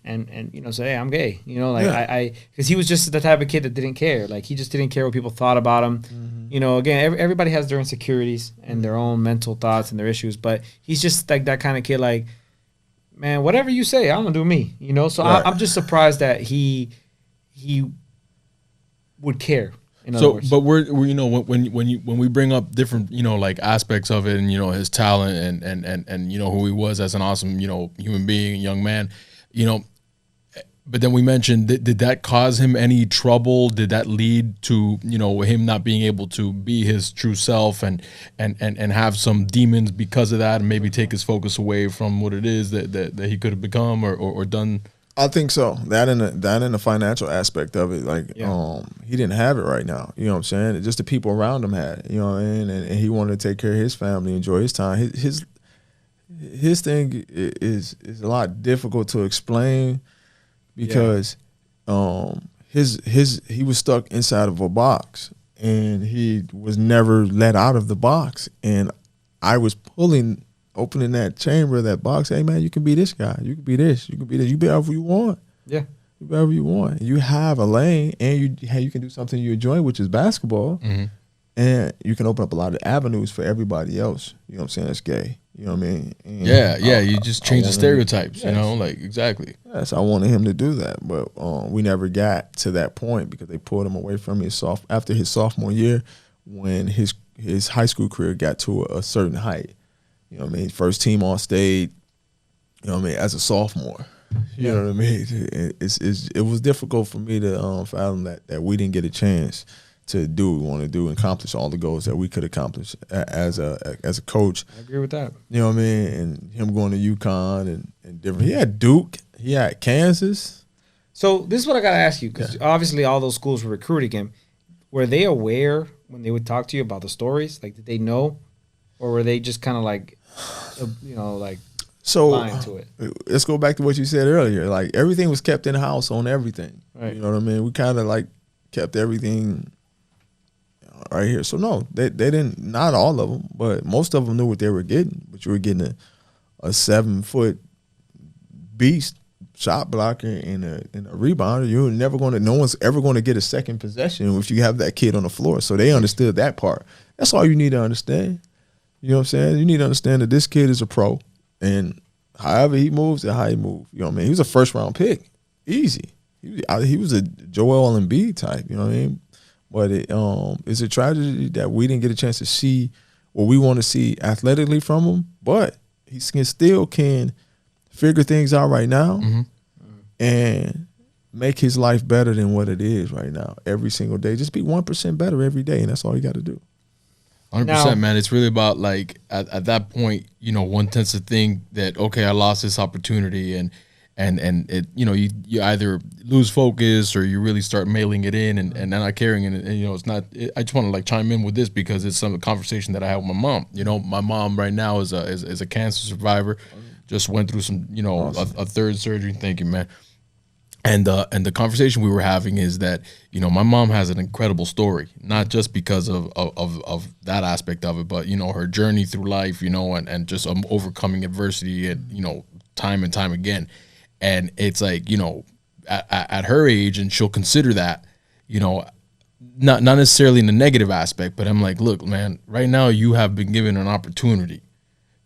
and you know, say, hey, I'm gay, you know, like, because he was just the type of kid that didn't care. Like, he just didn't care what people thought about him. You know, again, everybody has their insecurities and their own mental thoughts and their issues, but he's just like that kind of kid, like, man, whatever you say, I'm gonna do me, you know. So I'm just surprised that he would care. In other words. But we're you know, when we bring up different, you know, like aspects of it, and you know, his talent and you know, who he was as an awesome, you know, human being, young man, you know. But then we mentioned, did that cause him any trouble? Did that lead to, you know, him not being able to be his true self and have some demons because of that, and maybe take his focus away from what it is that he could have become or done? I think so. That in the financial aspect of it, like, he didn't have it right now. You know what I'm saying? Just the people around him had it. You know what I mean? And he wanted to take care of his family, enjoy his time. His thing is a lot difficult to explain because he was stuck inside of a box, and he was never let out of the box. And I was opening that chamber, that box. Hey man, you can be this guy. You can be this. You can be this. You be whatever you want. Yeah. Whatever you want. You have a lane, and you can do something you enjoy, which is basketball, and you can open up a lot of avenues for everybody else. You know what I'm saying? That's gay. You know what I mean? And you just change the stereotypes. You know, like exactly. Yes, I wanted him to do that, but we never got to that point because they pulled him away from me after his sophomore year, when his high school career got to a certain height. You know what I mean? First team all state. You know what I mean? As a sophomore. You know what I mean? It was difficult for me to fathom that we didn't get a chance to do what we want to do and accomplish all the goals that we could accomplish as a coach. I agree with that. You know what I mean? And him going to UConn and different. He had Duke. He had Kansas. So this is what I got to ask you, because obviously all those schools were recruiting him. Were they aware when they would talk to you about the stories? Like, did they know? Or were they just kind of like, so blind to it? Let's go back to what you said earlier. Like, everything was kept in house on everything. Right. You know what I mean? We kind of like kept everything right here. So no, they didn't. Not all of them, but most of them knew what they were getting. But you were getting a 7-foot beast shot blocker and a rebounder. You're never going to. No one's ever going to get a second possession if you have that kid on the floor. So they understood that part. That's all you need to understand. You know what I'm saying? You need to understand that this kid is a pro, and however he moves, that's how he moves. You know what I mean? He was a first-round pick, easy. He was a Joel Embiid type. You know what I mean? But it's a tragedy that we didn't get a chance to see what we want to see athletically from him. But he still can figure things out right now and make his life better than what it is right now every single day. Just be 1% better every day, and that's all you got to do. 100%, man. It's really about, like, at that point, you know, one tends to think that, okay, I lost this opportunity, and it, you know, you either lose focus or you really start mailing it in and not caring. And you know, it's not. I just want to like chime in with this because it's some conversation that I had with my mom. You know, my mom right now is a cancer survivor. Just went through some, you know, a third surgery. Thank you, man. And the conversation we were having is that, you know, my mom has an incredible story, not just because of that aspect of it, but, you know, her journey through life, you know, and just overcoming adversity and, you know, time and time again. And it's like, you know, at her age, and she'll consider that, you know, not necessarily in the negative aspect, but I'm like, look, man, right now you have been given an opportunity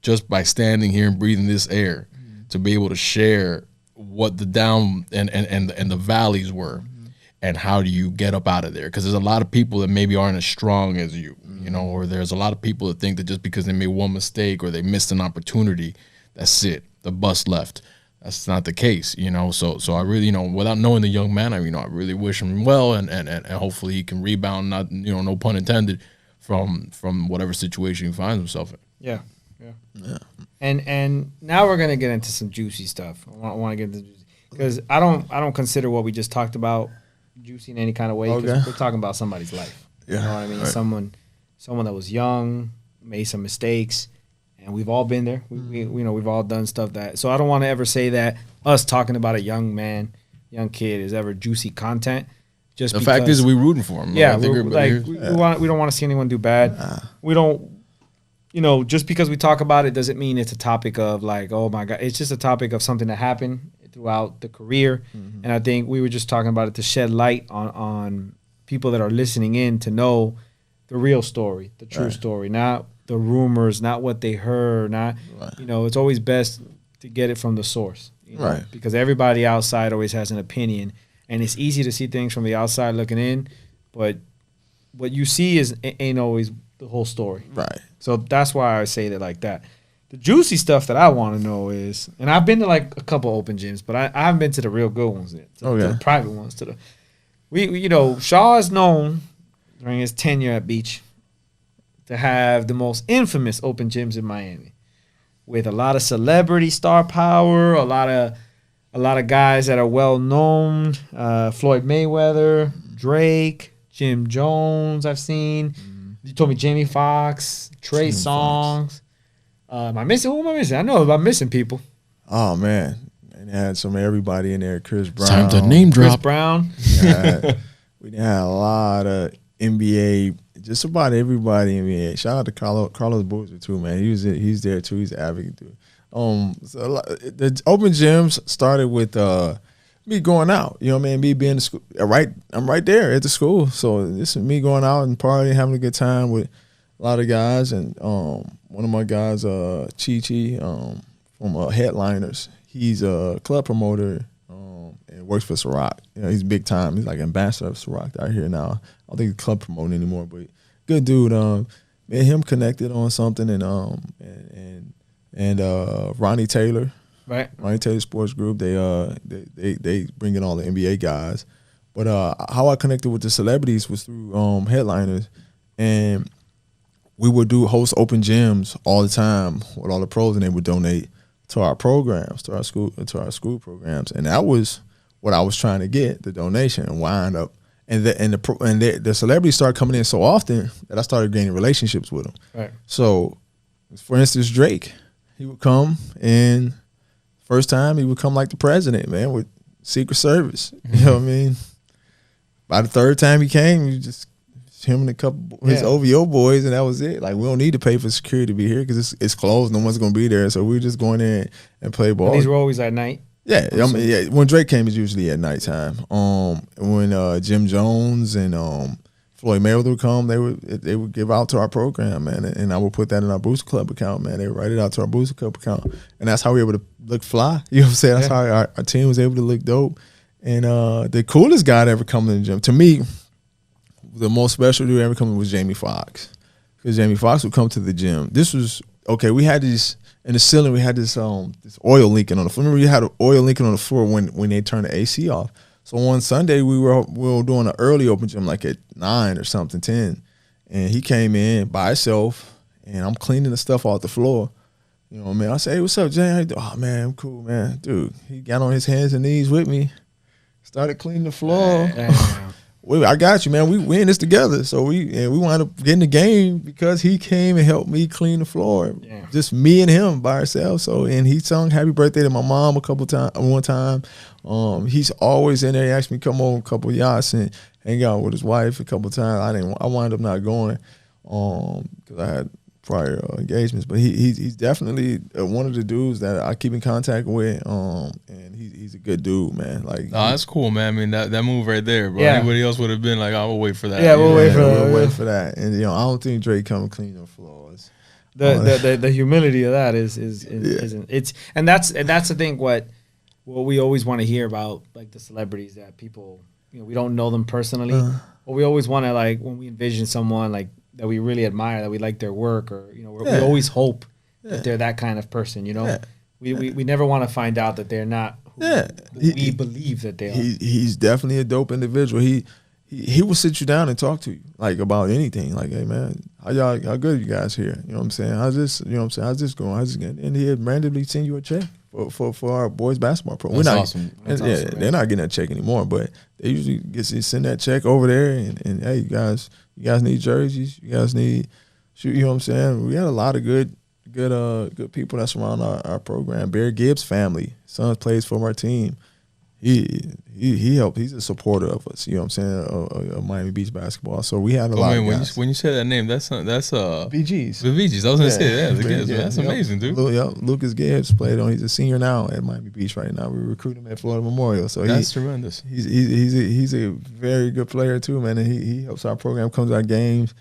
just by standing here and breathing this air to be able to share what the down and the valleys were, and how do you get up out of there? Because there's a lot of people that maybe aren't as strong as you, you know, or there's a lot of people that think that just because they made one mistake or they missed an opportunity, that's it, the bus left. That's not the case, you know. So I really, you know, without knowing the young man, I really wish him well, and hopefully he can rebound, not, you know, no pun intended, from whatever situation he finds himself in. Yeah. And now we're gonna get into some juicy stuff. I want to get into juicy because I don't consider what we just talked about juicy in any kind of way. Because we're talking about somebody's life. Yeah, you know what I mean? Right. Someone that was young, made some mistakes. And we've all been there. We you know, we've all done stuff that. So I don't want to ever say that us talking about a young kid is ever juicy content. Just the fact is, we're rooting for him. Yeah, we don't want to see anyone do bad. We don't. You know, just because we talk about it doesn't mean it's a topic of like, oh my God. It's just a topic of something that happened throughout the career. And I think we were just talking about it to shed light on people that are listening in to know the real story, the true story, not the rumors, not what they heard, you know, it's always best to get it from the source, you know, because everybody outside always has an opinion, and it's easy to see things from the outside looking in, but what you see ain't always the whole story. Right. So that's why I say that like that. The juicy stuff that I want to know is, and I've been to like a couple open gyms, but I haven't been to the real good ones yet, to the private ones. We you know, Shaw is known during his tenure at Beach to have the most infamous open gyms in Miami, with a lot of celebrity star power, a lot of guys that are well known. Floyd Mayweather, Drake, Jim Jones. I've seen. You told me Jamie Foxx, Trey Songz. Am I missing? Who am I missing? I know I'm missing people. Oh man, and they had some everybody in there. Chris Brown. Time to name drop. Chris Brown. We had a lot of NBA, just about everybody NBA. Shout out to Carlos Boozer too, man. He's there too. He's an advocate too. The open gyms started with me going out. You know what I mean? Me being the school. I'm right there at the school. So this is me going out and partying, having a good time with a lot of guys. And one of my guys, Chi, from Headliners. He's a club promoter and works for Ciroc. You know, he's big time. He's like ambassador of Ciroc out here now. I don't think he's club promoting anymore, but good dude. Me and him connected on something, and Ronnie Taylor, right? Ronnie Taylor Sports Group. They bring in all the NBA guys. But how I connected with the celebrities was through Headliners, and we would host open gyms all the time with all the pros, and they would donate to our programs, to our school programs, and that was what I was trying to get, the donation, and wind up. And the celebrities started coming in so often that I started gaining relationships with them. Right. So, for instance, Drake, he would come, and first time he would come like the president, man, with Secret Service. You know what I mean? By the third time he came, you just him and a couple his OVO boys, and that was it. Like, we don't need to pay for security to be here because it's closed. No one's gonna be there, so we're just going in and play ball. And these were always at night. Yeah, I mean, yeah. When Drake came, it's usually at nighttime. When Jim Jones and Floyd Mayweather would come, they would give out to our program, man, and I would put that in our Booster Club account, man. They would write it out to our Booster Club account, and that's how we were able to look fly. You know what I'm saying? That's how our team was able to look dope. And the coolest guy to ever come to the gym, to me, the most special dude ever coming was Jamie Foxx, because Jamie Foxx would come to the gym. This was okay. We had these. In the ceiling, we had this oil leaking on the floor. Remember, you had oil leaking on the floor when they turned the AC off. So one Sunday, we were doing an early open gym, like at 9 or something, 10. And he came in by himself, and I'm cleaning the stuff off the floor. You know what I mean? I say, hey, what's up, Jay? How you doing? Oh, man, I'm cool, man. Dude, he got on his hands and knees with me, started cleaning the floor. I got you, man. We in this together. So we wound up getting the game because he came and helped me clean the floor. Yeah. Just me and him by ourselves. So, and he sung happy birthday to my mom one time. He's always in there. He asked me to come over a couple of yachts and hang out with his wife a couple of times. I wound up not going because I had prior engagements. But he's definitely one of the dudes that I keep in contact with. And he's a good dude, man. Like, that's cool, man. I mean, that move right there, bro. Yeah. Anybody else would have been like, "I'll wait for that." Yeah, we'll wait for that. And I don't think Drake come and clean the floors. The humility of that is it's and that's the thing. What we always want to hear about, like the celebrities that people, we don't know them personally, but we always want to, like, when we envision someone like that we really admire, that we like their work, or we always hope that they're that kind of person. We never want to find out that they're not who we believe that they are. He's definitely a dope individual. He will sit you down and talk to you, like, about anything. Like, hey, man, how good are you guys here? You know what I'm saying? How's this going? How's this going? And he'd randomly send you a check for our boys basketball program. That's awesome. They're not getting that check anymore, but they usually send that check over there, and hey, you guys need jerseys. You guys need shoot. You know what I'm saying? We had a lot of good people that surround our program. Bear Gibbs' family, son plays for our team. He helped. He's a supporter of us. You know what I'm saying? Of Miami Beach basketball. So we had a lot of guys. When you say that name, that's BGs. The BGs. I was gonna say the Gibbs. That's amazing, dude. Lucas Gibbs played on. He's a senior now at Miami Beach right now. We recruit him at Florida Memorial. So that's tremendous. He's a very good player too, man. And he helps our program, comes to our games.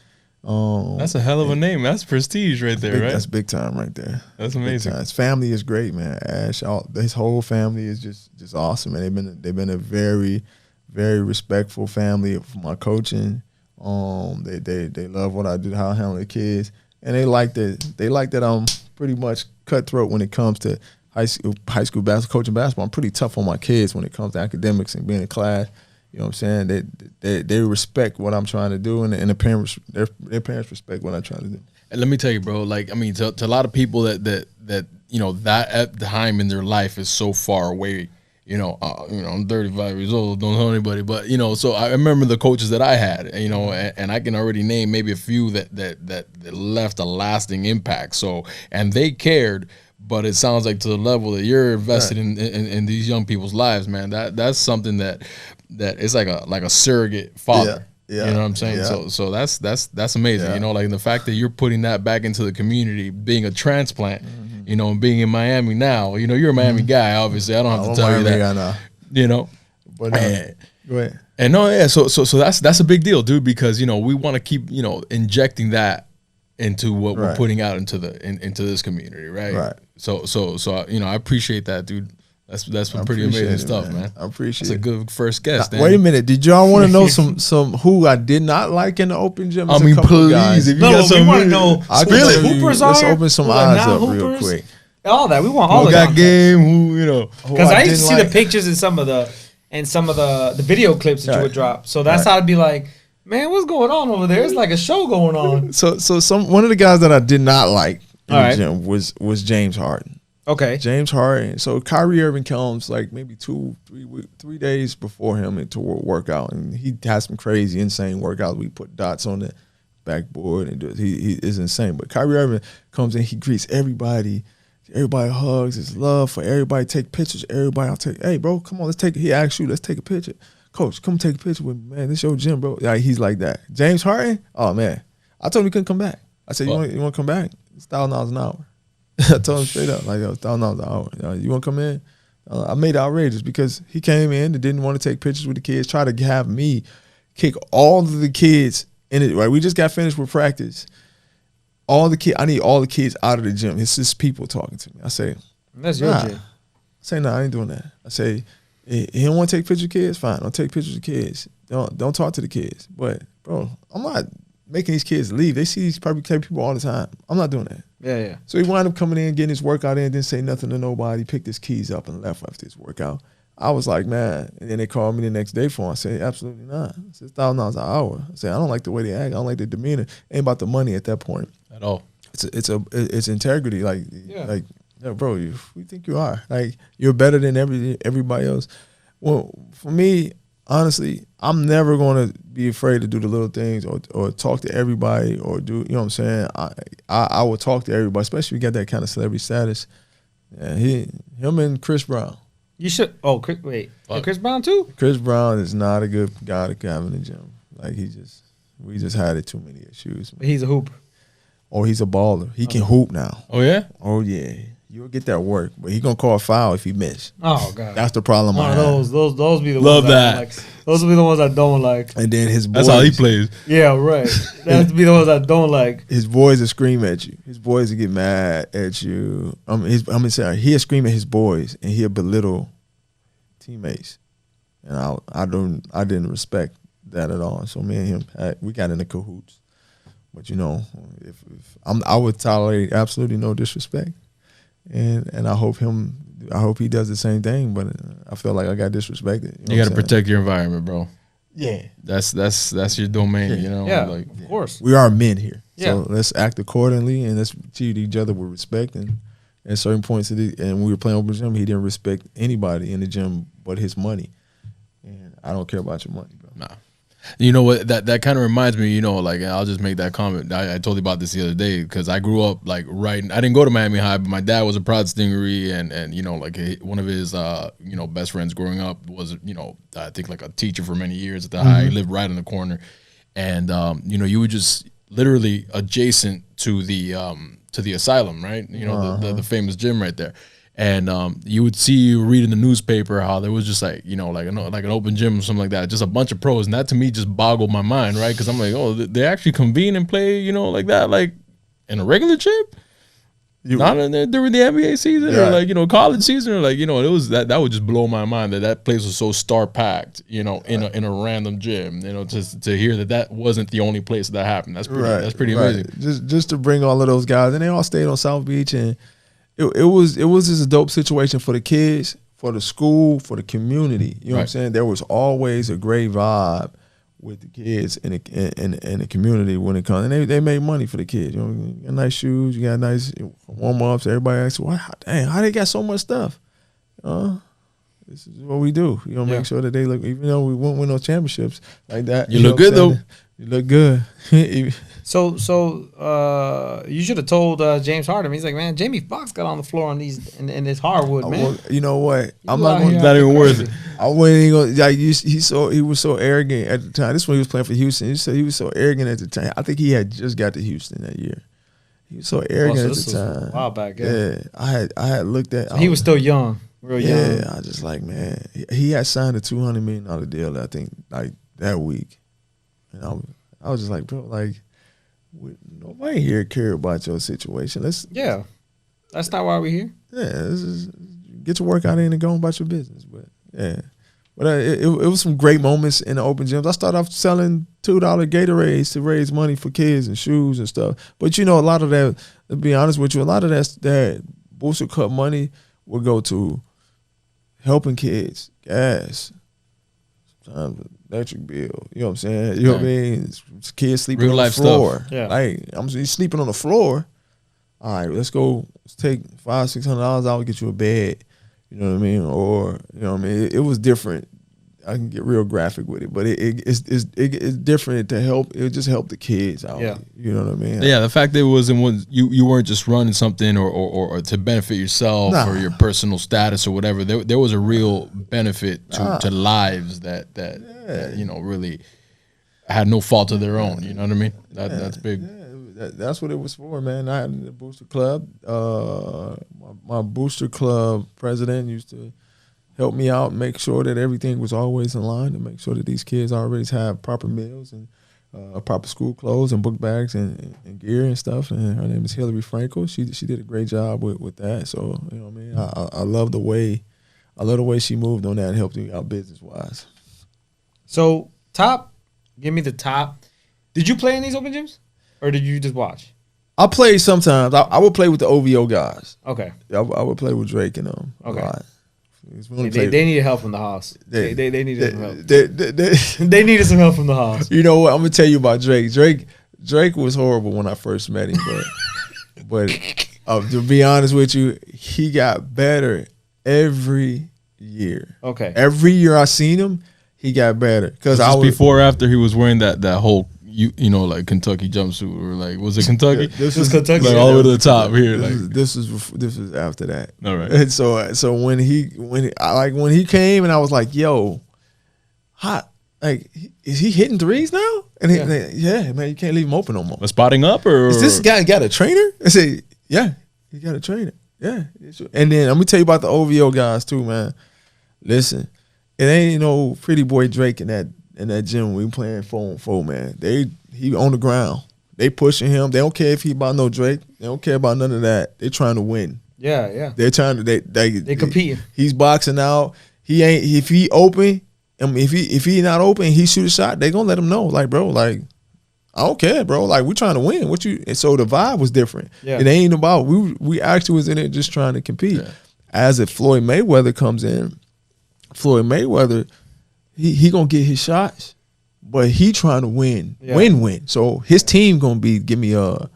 That's a hell of a name. That's prestige right there, right? That's big time right there. That's amazing. His family is great, man. Ash, his whole family is just awesome, man. They've been a very, very respectful family for my coaching. They love what I do, how I handle the kids, and they like that I'm pretty much cutthroat when it comes to high school basketball, coaching basketball. I'm pretty tough on my kids when it comes to academics and being in class. You know what I'm saying? They respect what I'm trying to do, and the parents, their parents respect what I'm trying to do. And let me tell you, bro. Like, I mean, to a lot of people that that time in their life is so far away. I'm 35 years old. Don't know anybody, but so I remember the coaches that I had. And I can already name maybe a few that left a lasting impact. So, and they cared. But it sounds like to the level that you're invested in these young people's lives, man. That's something that it's like a surrogate father. Yeah. You know what I'm saying? Yeah. So that's amazing. Yeah. You know, like the fact that you're putting that back into the community, being a transplant, you know, and being in Miami now. You know, you're a Miami guy, obviously. I don't have to tell you that. Now. You know, But go ahead. and no, yeah. So that's a big deal, dude, because you know we want to keep injecting that into what we're putting out into this community, right? Right. So I appreciate that, dude. That's some pretty amazing stuff, man. I appreciate it. That's a good first guest. Wait a minute. Did y'all want to know some who I did not like in the open gym? I mean, please. Guys. If you got some, we want to know who the hoopers are. Let's open some eyes up real quick. All that we want. All who of got that game? Who because I used to see the pictures in some of the video clips that you would drop. So that's how I'd be like, man, what's going on over there? It's like a show going on. So one of the guys that I did not like in the gym was James Harden. Okay. James Harden. So Kyrie Irving comes like maybe 3 days before him into a workout, and he has some crazy, insane workouts. We put dots on the backboard and he is insane. But Kyrie Irving comes in, he greets everybody. Everybody hugs, his love for everybody. Take pictures. Everybody, hey, bro, come on, let's take. He asks you, let's take a picture. Coach, come take a picture with me, man. This your gym, bro. Yeah, he's like that. James Harden, oh man, I told him he couldn't come back. I said, you want to come back? It's $1,000 an hour. I told him straight up, like, $1,000 an hour. You want to come in? I made it outrageous because he came in and didn't want to take pictures with the kids. Tried to have me kick all of the kids in it. Right, we just got finished with practice. I need all the kids out of the gym. It's just people talking to me. I say, that's your gym. I say, nah, I ain't doing that. I say, he don't want to take pictures of kids? Fine, don't take pictures of kids. Don't talk to the kids. But, bro, I'm not making these kids leave. They see these public people all the time. I'm not doing that. Yeah. So he wound up coming in, getting his workout in, didn't say nothing to nobody, picked his keys up and left after his workout. I was like, man. And then they called me the next day for him. I said, absolutely not. I said, $1,000 an hour. I said, I don't like the way they act. I don't like their demeanor. Ain't about the money at that point. At all. It's integrity. Like, bro, you think you are. Like, you're better than everybody else. Well, for me, honestly, I'm never going to be afraid to do the little things or talk to everybody or do, you know what I'm saying? I will talk to everybody, especially if you got that kind of celebrity status. Yeah, him and Chris Brown. You should. Oh, Chris Brown too? Chris Brown is not a good guy to have in the gym. Like, we just had too many issues. But he's a hooper. Oh, he's a baller. He can hoop now. Oh, yeah? Oh, yeah. You'll get that work, but he gonna call a foul if he miss. Oh, God. That's the problem. One of those be the Love ones that. I don't like. Those will be the ones I don't like. And then his boys. That's how he plays. Yeah, right. That's be the ones I don't like. His boys will scream at you. His boys will get mad at you. He'll scream at his boys and he'll belittle teammates. And I didn't respect that at all. So me and him, we got in the cahoots. But if I would tolerate absolutely no disrespect, and I hope he does the same thing. But I feel like I got disrespected. You got to protect your environment, bro. Yeah, that's your domain. Yeah, like, of course. We are men here, yeah. So let's act accordingly and let's treat each other with respect. And at certain points and we were playing open gym, he didn't respect anybody in the gym but his money. And I don't care about your money, bro. Nah. You know what? That kind of reminds me. Like, I'll just make that comment. I told you about this the other day because I grew up like I didn't go to Miami High, but my dad was a proud stingery, and like one of his best friends growing up was I think like a teacher for many years at the high. He lived right in the corner, and you were just literally adjacent to the asylum, right? The famous gym right there. And you would read in the newspaper how there was just like an open gym or something like that, just a bunch of pros, and that to me just boggled my mind, right? Because I'm like, oh, they actually convene and play, like that, like in a regular gym, not during the NBA season or like college season or like it was that would just blow my mind that place was so star packed, in a random gym, just to hear that wasn't the only place that happened. That's pretty amazing. Just to bring all of those guys, and they all stayed on South Beach and. It was just a dope situation for the kids, for the school, for the community. You know what I'm saying? There was always a great vibe with the kids in the community when it comes. And they made money for the kids. You got nice shoes, you got nice warm-ups. Everybody asks, how they got so much stuff? This is what we do. Make sure that they look, even though we won't win no championships like that. You look good, though. You look good. So you should have told James Harden. He's like, man, Jamie Foxx got on the floor on these in this hardwood, man. Well, you know what? I'm not even worth it. I wasn't even gonna, like, he was so arrogant at the time. This when he was playing for Houston. He said he was so arrogant at the time. I think he had just got to Houston that year. He was so arrogant at the time. A while back, yeah. I had looked at. So he was still young, real young. Yeah, I just like, man, he had signed a $200 million deal. I think like that week, and I was just like, bro, like, nobody here care about your situation. Yeah, that's not why we're here. Yeah, get your workout in and go on about your business. But yeah, but it was some great moments in the open gyms. I started off selling $2 Gatorades to raise money for kids and shoes and stuff. But a lot of that, to be honest with you, a lot of that Booster Club money would go to helping kids, gas, sometimes electric bill. You know what I'm saying? You know what I mean? Kids sleeping Real on life the floor. stuff. Yeah. Like, I'm sleeping on the floor. All right, let's take $500-$600 out and get you a bed. You know what I mean? Or, you know what I mean? It was different. I can get real graphic with it, but it's different to help. It just helped the kids out. Yeah. You know what I mean? Yeah, the fact that it wasn't you weren't just running something or to benefit yourself or your personal status or whatever. There was a real benefit to lives that really had no fault of their own. You know what I mean? That's big. Yeah. That's what it was for, man. I had the Booster Club. My Booster Club president used to help me out, make sure that everything was always in line, to make sure that these kids always have proper meals and proper school clothes and book bags and gear and stuff. And her name is Hillary Frankel. She did a great job with that. So, you know what I mean? I love the way she moved on that and helped me out business wise. So give me the top. Did you play in these open gyms? Or did you just watch? I played sometimes. I would play with the OVO guys. Okay. I would play with Drake and them. Okay. A lot. They needed help from the house. They needed some help. They They needed some help from the house. You know what? I'm gonna tell you about Drake. Drake was horrible when I first met him, but to be honest with you, he got better every year. Okay. Every year I seen him, he got better. Because I was before or after he was wearing that whole like Kentucky jumpsuit, or like, was it Kentucky? This was Kentucky, like all the way to the top here. This was after that. All right. And so when he came and I was like, yo, hot. Like, is he hitting threes now? And yeah, man, you can't leave him open no more. A spotting up, or is this guy got a trainer? I say, yeah, he got a trainer. Yeah. And then I'm gonna tell you about the OVO guys too, man. Listen, it ain't no pretty boy Drake in that gym. We playing 4-on-4, man. He on the ground. They pushing him. They don't care if he about no Drake. They don't care about none of that. They trying to win. Yeah. They're trying to they competing. He's boxing out. He ain't, if he open. I mean, if he not open, he shoot a shot. They gonna let him know, like, bro, like, I don't care, bro. Like, we trying to win. And so the vibe was different. Yeah. It ain't about we actually was in it just trying to compete. Yeah. As if Floyd Mayweather comes in, Floyd Mayweather, he gonna get his shots, but he trying to win, win. So his team gonna be give me a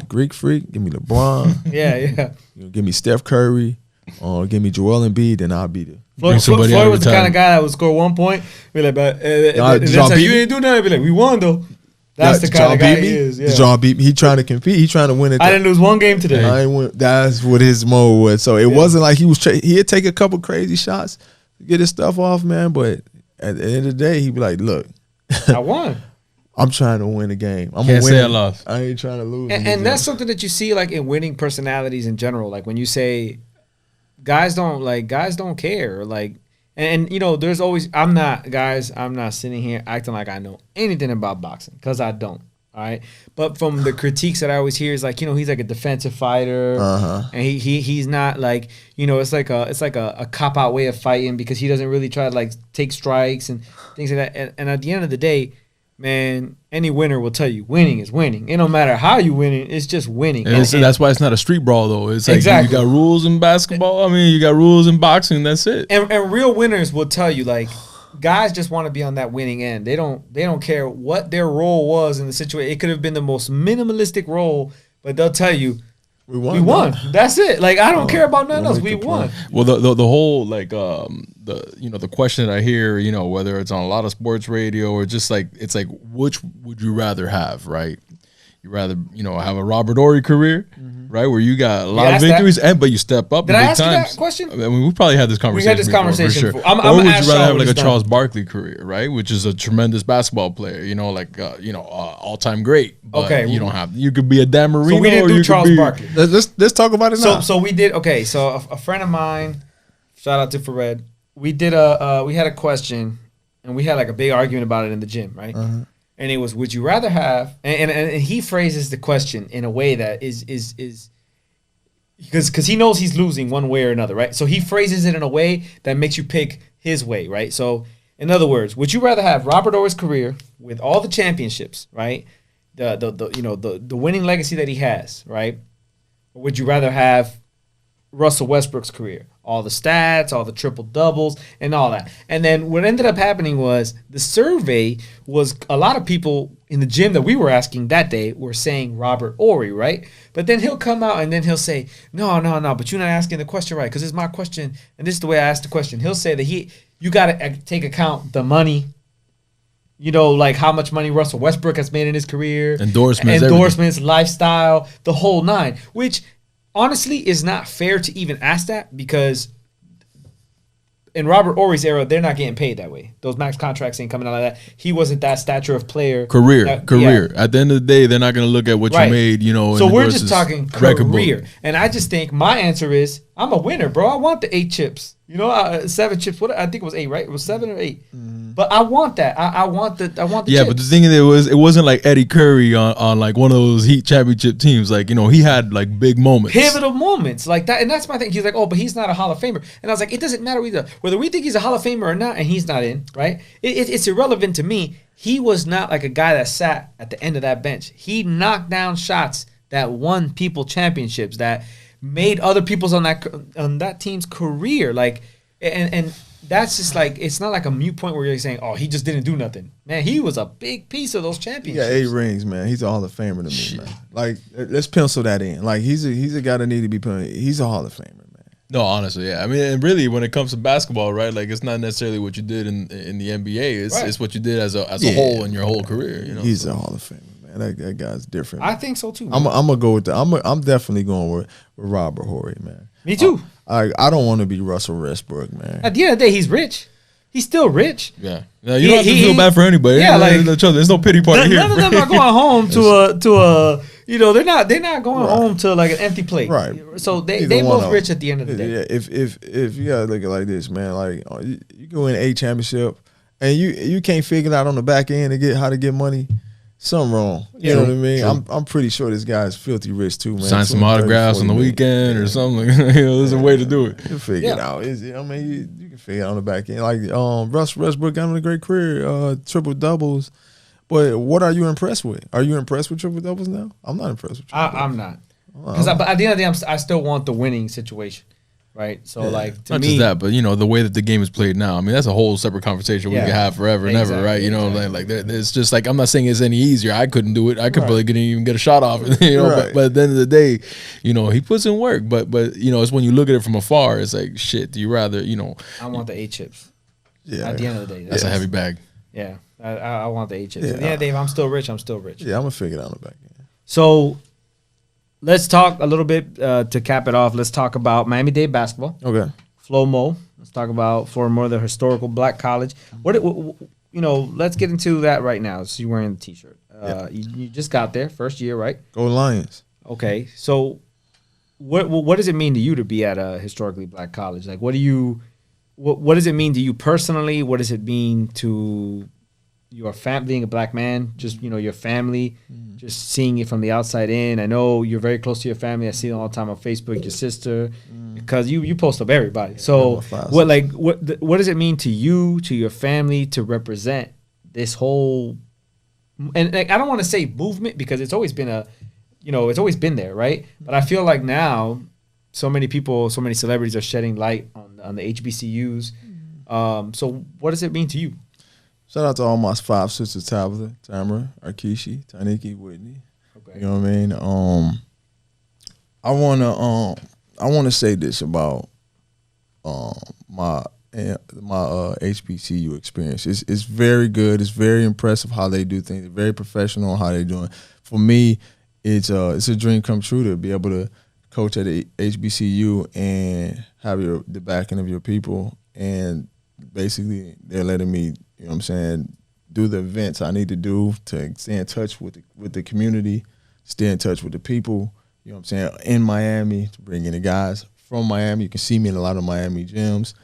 Greek Freak, give me LeBron, give me Steph Curry, or give me Joel Embiid, then I'll be the. Floyd was the kind of guy that would score 1 point, be like, but you didn't do nothing. Be like, we won though. That's the kind of guy he is. Yeah. John beat me. He trying to compete. He trying to win it. I didn't lose one game today. That's what his mode was. So it wasn't like he was. He'd take a couple crazy shots to get his stuff off, man. But at the end of the day, he'd be like, "Look, I won. I'm trying to win a game. I'm Can't say I lost. I ain't trying to lose." And that's something that you see like in winning personalities in general. Like when you say guys don't care. Like. And you know, there's always I'm not sitting here acting like I know anything about boxing, because I don't. All right, but from the critiques that I always hear is like, you know, he's like a defensive fighter, and he's not like, you know, it's like a cop out way of fighting, because he doesn't really try to like take strikes and things like that. And at the end of the day, man, any winner will tell you winning is winning. It don't matter how you win it, it's just winning. And that's why it's not a street brawl though. It's like you got rules in basketball. I mean, you got rules in boxing. That's it. And real winners will tell you, like, guys just want to be on that winning end. They don't care what their role was in the situation. It could have been the most minimalistic role, but they'll tell you, we won. That's it. Like, I don't care about nothing else. We won. Well, the whole like the question that I hear, you know, whether it's on a lot of sports radio or just like, it's like, which would you rather have, right? You rather, have a Robert Horry career, right, where you got a lot of asked victories, but you step up. Did I big ask you times. that question? I mean, we probably had this conversation. We had this conversation before, for I'm sure. Or would you ask rather y'all have when like a it's Charles done. Barkley career, right, which is a tremendous basketball player, all time great. But Okay, you don't have. You could be a Dan Marino. So we didn't or do you Charles could be, Barkley. Let's talk about it now. So we did. Okay, so a friend of mine, shout out to Fared. We did we had a question, and we had like a big argument about it in the gym, right? And it was, would you rather have? And he phrases the question in a way that is because he knows he's losing one way or another, right? So he phrases it in a way that makes you pick his way, right? So in other words, would you rather have Robert Horry's career with all the championships, right? The winning legacy that he has, right? Or would you rather have Russell Westbrook's career? All the stats, all the triple doubles, and all that. And then what ended up happening was the survey was a lot of people in the gym that we were asking that day were saying Robert Horry, right? But then he'll come out and then he'll say, no, but you're not asking the question right because it's my question, and this is the way I asked the question. He'll say that you got to take account the money, like how much money Russell Westbrook has made in his career, endorsements, lifestyle, the whole nine, which honestly is not fair to even ask that because in Robert Horry's era, they're not getting paid that way. Those max contracts ain't coming out like that. He wasn't that stature of player. Career. Yeah. At the end of the day, they're not going to look at what you made, So we're just talking career. And I just think my answer is I'm a winner, bro. I want the 8 chips. 7 chips. What I think it was 8, right? It was 7 or 8. But I want that. I want the yeah, chips. but the thing is, it wasn't like Eddie Curry on like one of those Heat championship teams. Like, he had like big moments. Pivotal moments like that. And that's my thing. He's like, oh, but he's not a Hall of Famer. And I was like, it doesn't matter either. Whether we think he's a Hall of Famer or not, and he's not in, right? It's irrelevant to me. He was not like a guy that sat at the end of that bench. He knocked down shots that won people championships, that made other people's on that team's career. Like, and that's just like, it's not like a mute point where you're saying, oh, he just didn't do nothing. Man, he was a big piece of those championships. Yeah, 8 rings, man. He's a Hall of Famer to me, man. Like, let's pencil that in. Like, he's a guy that need to be put. He's a Hall of Famer, man. No, honestly, yeah. I mean, and really, when it comes to basketball, right? Like, it's not necessarily what you did in the NBA. It's what you did as a whole in your whole career. He's a Hall of Famer, man. That guy's different. I think so too. I'm gonna go with I'm definitely going with Robert Horry, man. Me too. I don't want to be Russell Westbrook, man. At the end of the day, he's rich. He's still rich. Yeah. No, you don't have to feel bad for anybody. Yeah, there's no pity party here. None of them are going home to a they're not going home to like an empty plate. Right. So they both rich at the end of the day. Yeah. If you gotta look at it like this, man, like you go win 8 championship and you can't figure it out on the back end to get how to get money. Something wrong. You know what I mean? True. I'm pretty sure this guy's filthy rich too, man. Sign some autographs on the weekend or something. There's a way to do it. You'll figure it out. You can figure it out on the back end. Like Russ Westbrook got him a great career, triple doubles. But what are you impressed with? Are you impressed with triple doubles now? I'm not impressed with triple doubles. I'm not. Because at the end of the day, I still want the winning situation. Right, so like to not me, just that, but the way that the game is played now. I mean, that's a whole separate conversation we could have forever and ever, right? It's just like I'm not saying it's any easier. I couldn't do it. I could probably couldn't even get a shot off. But at the end of the day, he puts in work. But it's when you look at it from afar, it's like shit. Do you rather I want the 8 chips. Yeah. At the end of the day, that's a heavy bag. Yeah, I want the 8 chips. Yeah, Dave, I'm still rich. Yeah, I'm gonna figure it out on the back end. So. Let's talk a little bit to cap it off. Let's talk about Miami-Dade basketball. Okay. Flo-Mo. Let's talk about Florida, the historical black college. Let's get into that right now. So you're wearing the T-shirt. You just got there, first year, right? Go Lions. Okay. So what does it mean to you to be at a historically black college? Like, what does it mean to you personally? What does it mean to your family, being a black man, just, your family, just seeing it from the outside in? I know you're very close to your family. I see them all the time on Facebook, your sister, because you post up everybody. So what does it mean to you, to your family, to represent this whole, and like, I don't want to say movement because it's always been it's always been there, right? But I feel like now so many people, so many celebrities are shedding light on the HBCUs. So what does it mean to you? Shout out to all my 5 sisters: Tabitha, Tamara, Arkishi, Taniki, Whitney. Okay. You know what I mean? I wanna say this about my HBCU experience. It's very good. It's very impressive how they do things. Very professional how they doing. for me, it's a dream come true to be able to coach at a HBCU and have the backing of your people, and basically they're letting me, you know what I'm saying, do the events I need to do to stay in touch with the community, stay in touch with the people, you know what I'm saying, in Miami, to bring in the guys from Miami. You can see me in a lot of Miami gyms.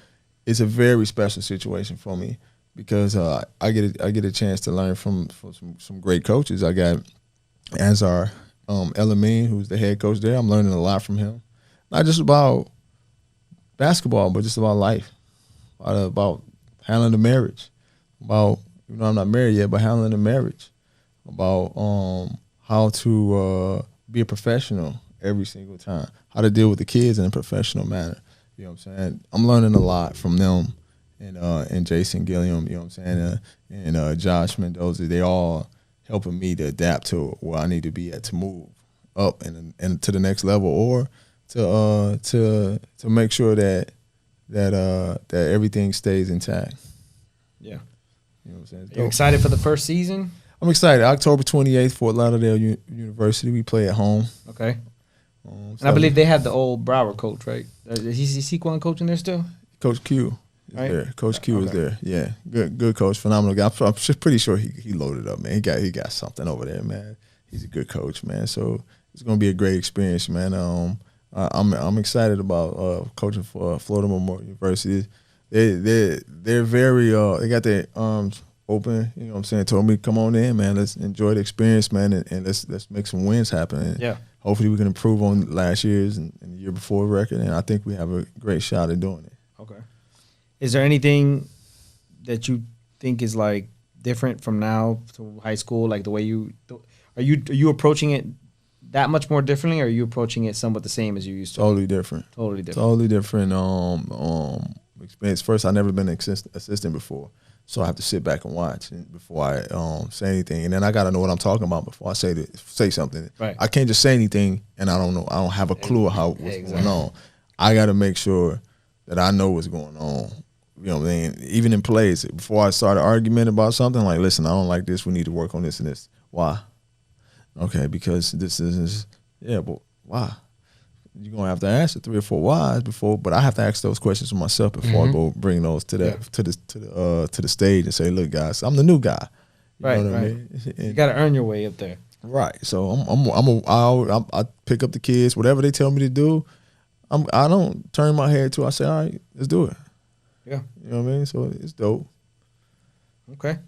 It's a very special situation for me because I get a chance to learn from some great coaches. I got Azar Elamine, who's the head coach there. I'm learning a lot from him, not just about basketball, but just about life, about handling the marriage, about, you know, I'm not married yet, but handling the marriage, about how to be a professional every single time, how to deal with the kids in a professional manner. You know what I'm saying? I'm learning a lot from them, and Jason Gilliam, you know what I'm saying, and Josh Mendoza. They all helping me to adapt to where I need to be at to move up and to the next level, or to make sure that everything stays intact. Yeah. You know what I'm saying? Are you excited for the first season? I'm excited. October 28th, Fort Lauderdale University. We play at home. Okay. And I believe they have the old Broward coach, right? Is he going coaching there still? Coach Q is there. Coach Q is there. Yeah, good coach, phenomenal guy. I'm pretty sure he loaded up, man. He got something over there, man. He's a good coach, man. So it's gonna be a great experience, man. I'm excited about coaching for Florida Memorial University. They're very they got their arms open. You know what I'm saying? Told me, come on in, man. Let's enjoy the experience, man, and let's make some wins happen. And yeah. Hopefully we can improve on last year's and the year before record, and I think we have a great shot at doing it. Okay. Is there anything that you think is like different from now to high school? Like the way are you approaching it that much more differently, or are you approaching it somewhat the same as you used to? Totally different. Totally different. Experience. First, I've never been an assistant before, so I have to sit back and watch before I say anything, and then I got to know what I'm talking about before I say something. Right. I can't just say anything and I don't know. I don't have a clue of what's going on. I got to make sure that I know what's going on. You know what I mean? Even in plays, before I start an argument about something, like, listen, I don't like this. We need to work on this and this. Why? Okay, because this is but why? You're gonna have to answer 3 or 4 whys before, but I have to ask those questions for myself before I go bring those to the stage and say, look, guys, I'm the new guy. You know what I mean? You got to earn your way up there. Right. So I pick up the kids, whatever they tell me to do. I don't turn my head to. I say, all right, let's do it. Yeah. You know what I mean? So it's dope. Okay.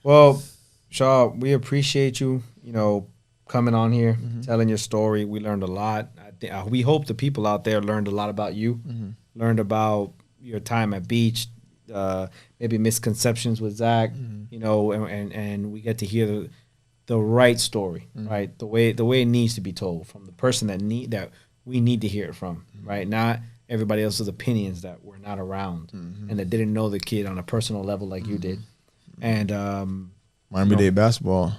Well, Shaw, we appreciate you, coming on here, telling your story. We learned a lot. We hope the people out there learned a lot about you, learned about your time at Beach, maybe misconceptions with Zach, and we get to hear the right story, right? The way it needs to be told from the person that we need to hear it from, right? Not everybody else's opinions that were not around and that didn't know the kid on a personal level like you did. And Miami-Dade basketball.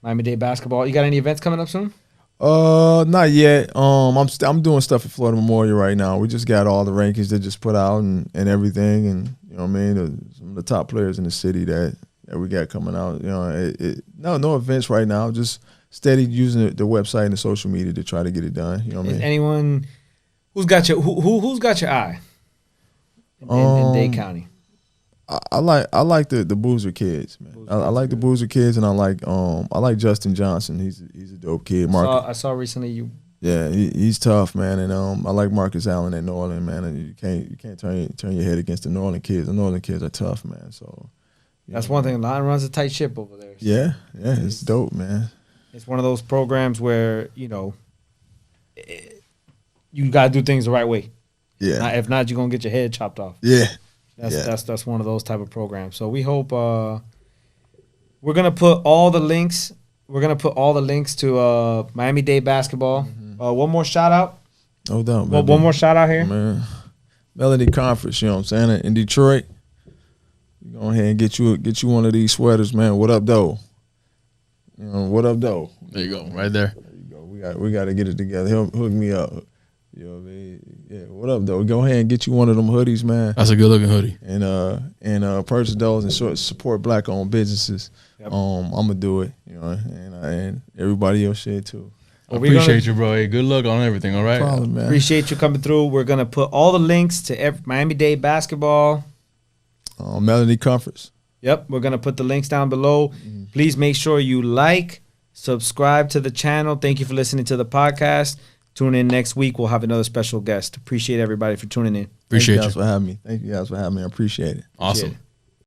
Miami-Dade basketball. You got any events coming up soon? Not yet. I'm doing stuff at Florida Memorial right now. We just got all the rankings they just put out and everything, and you know what I mean. Some of the top players in the city that we got coming out. No events right now. Just steady using the website and the social media to try to get it done. You know what I mean. Anyone who's got your who's got your eye in Dade County? I like the Boozer kids, man. I like the Boozer kids, and I like Justin Johnson. He's a dope kid. I saw recently you. Yeah, he's tough, man, and I like Marcus Allen at New Orleans, man. And you can't turn your head against the New Orleans kids. The New Orleans kids are tough, man. So that's one thing. Lion runs a tight ship over there. So yeah, it's dope, man. It's one of those programs where you gotta do things the right way. Yeah. If not, you're gonna get your head chopped off. Yeah. That's one of those type of programs. So we hope we're gonna put all the links. We're gonna put all the links to Miami-Dade basketball. One more shout out. No doubt. One more shout out here. Man. Melody Conference, you know what I'm saying? In Detroit. You go ahead and get you one of these sweaters, man. What up, though? What up, though? There you go, right there. There you go. We got to get it together. Hook me up. You know what I mean? Yeah. What up, though? Go ahead and get you one of them hoodies, man. That's a good looking hoodie. And purchase those and support black-owned businesses. Yep. I'm gonna do it. You know, and everybody else should too. I appreciate you, bro. Hey, good luck on everything. All right. No problem, man. Appreciate you coming through. We're gonna put all the links to Miami-Dade basketball. Melody Comforts. Yep, we're gonna put the links down below. Please make sure you like, subscribe to the channel. Thank you for listening to the podcast. Tune in next week. We'll have another special guest. Appreciate everybody for tuning in. Appreciate you. Thank you guys for having me. Thank you guys for having me. I appreciate it. Awesome. Appreciate it.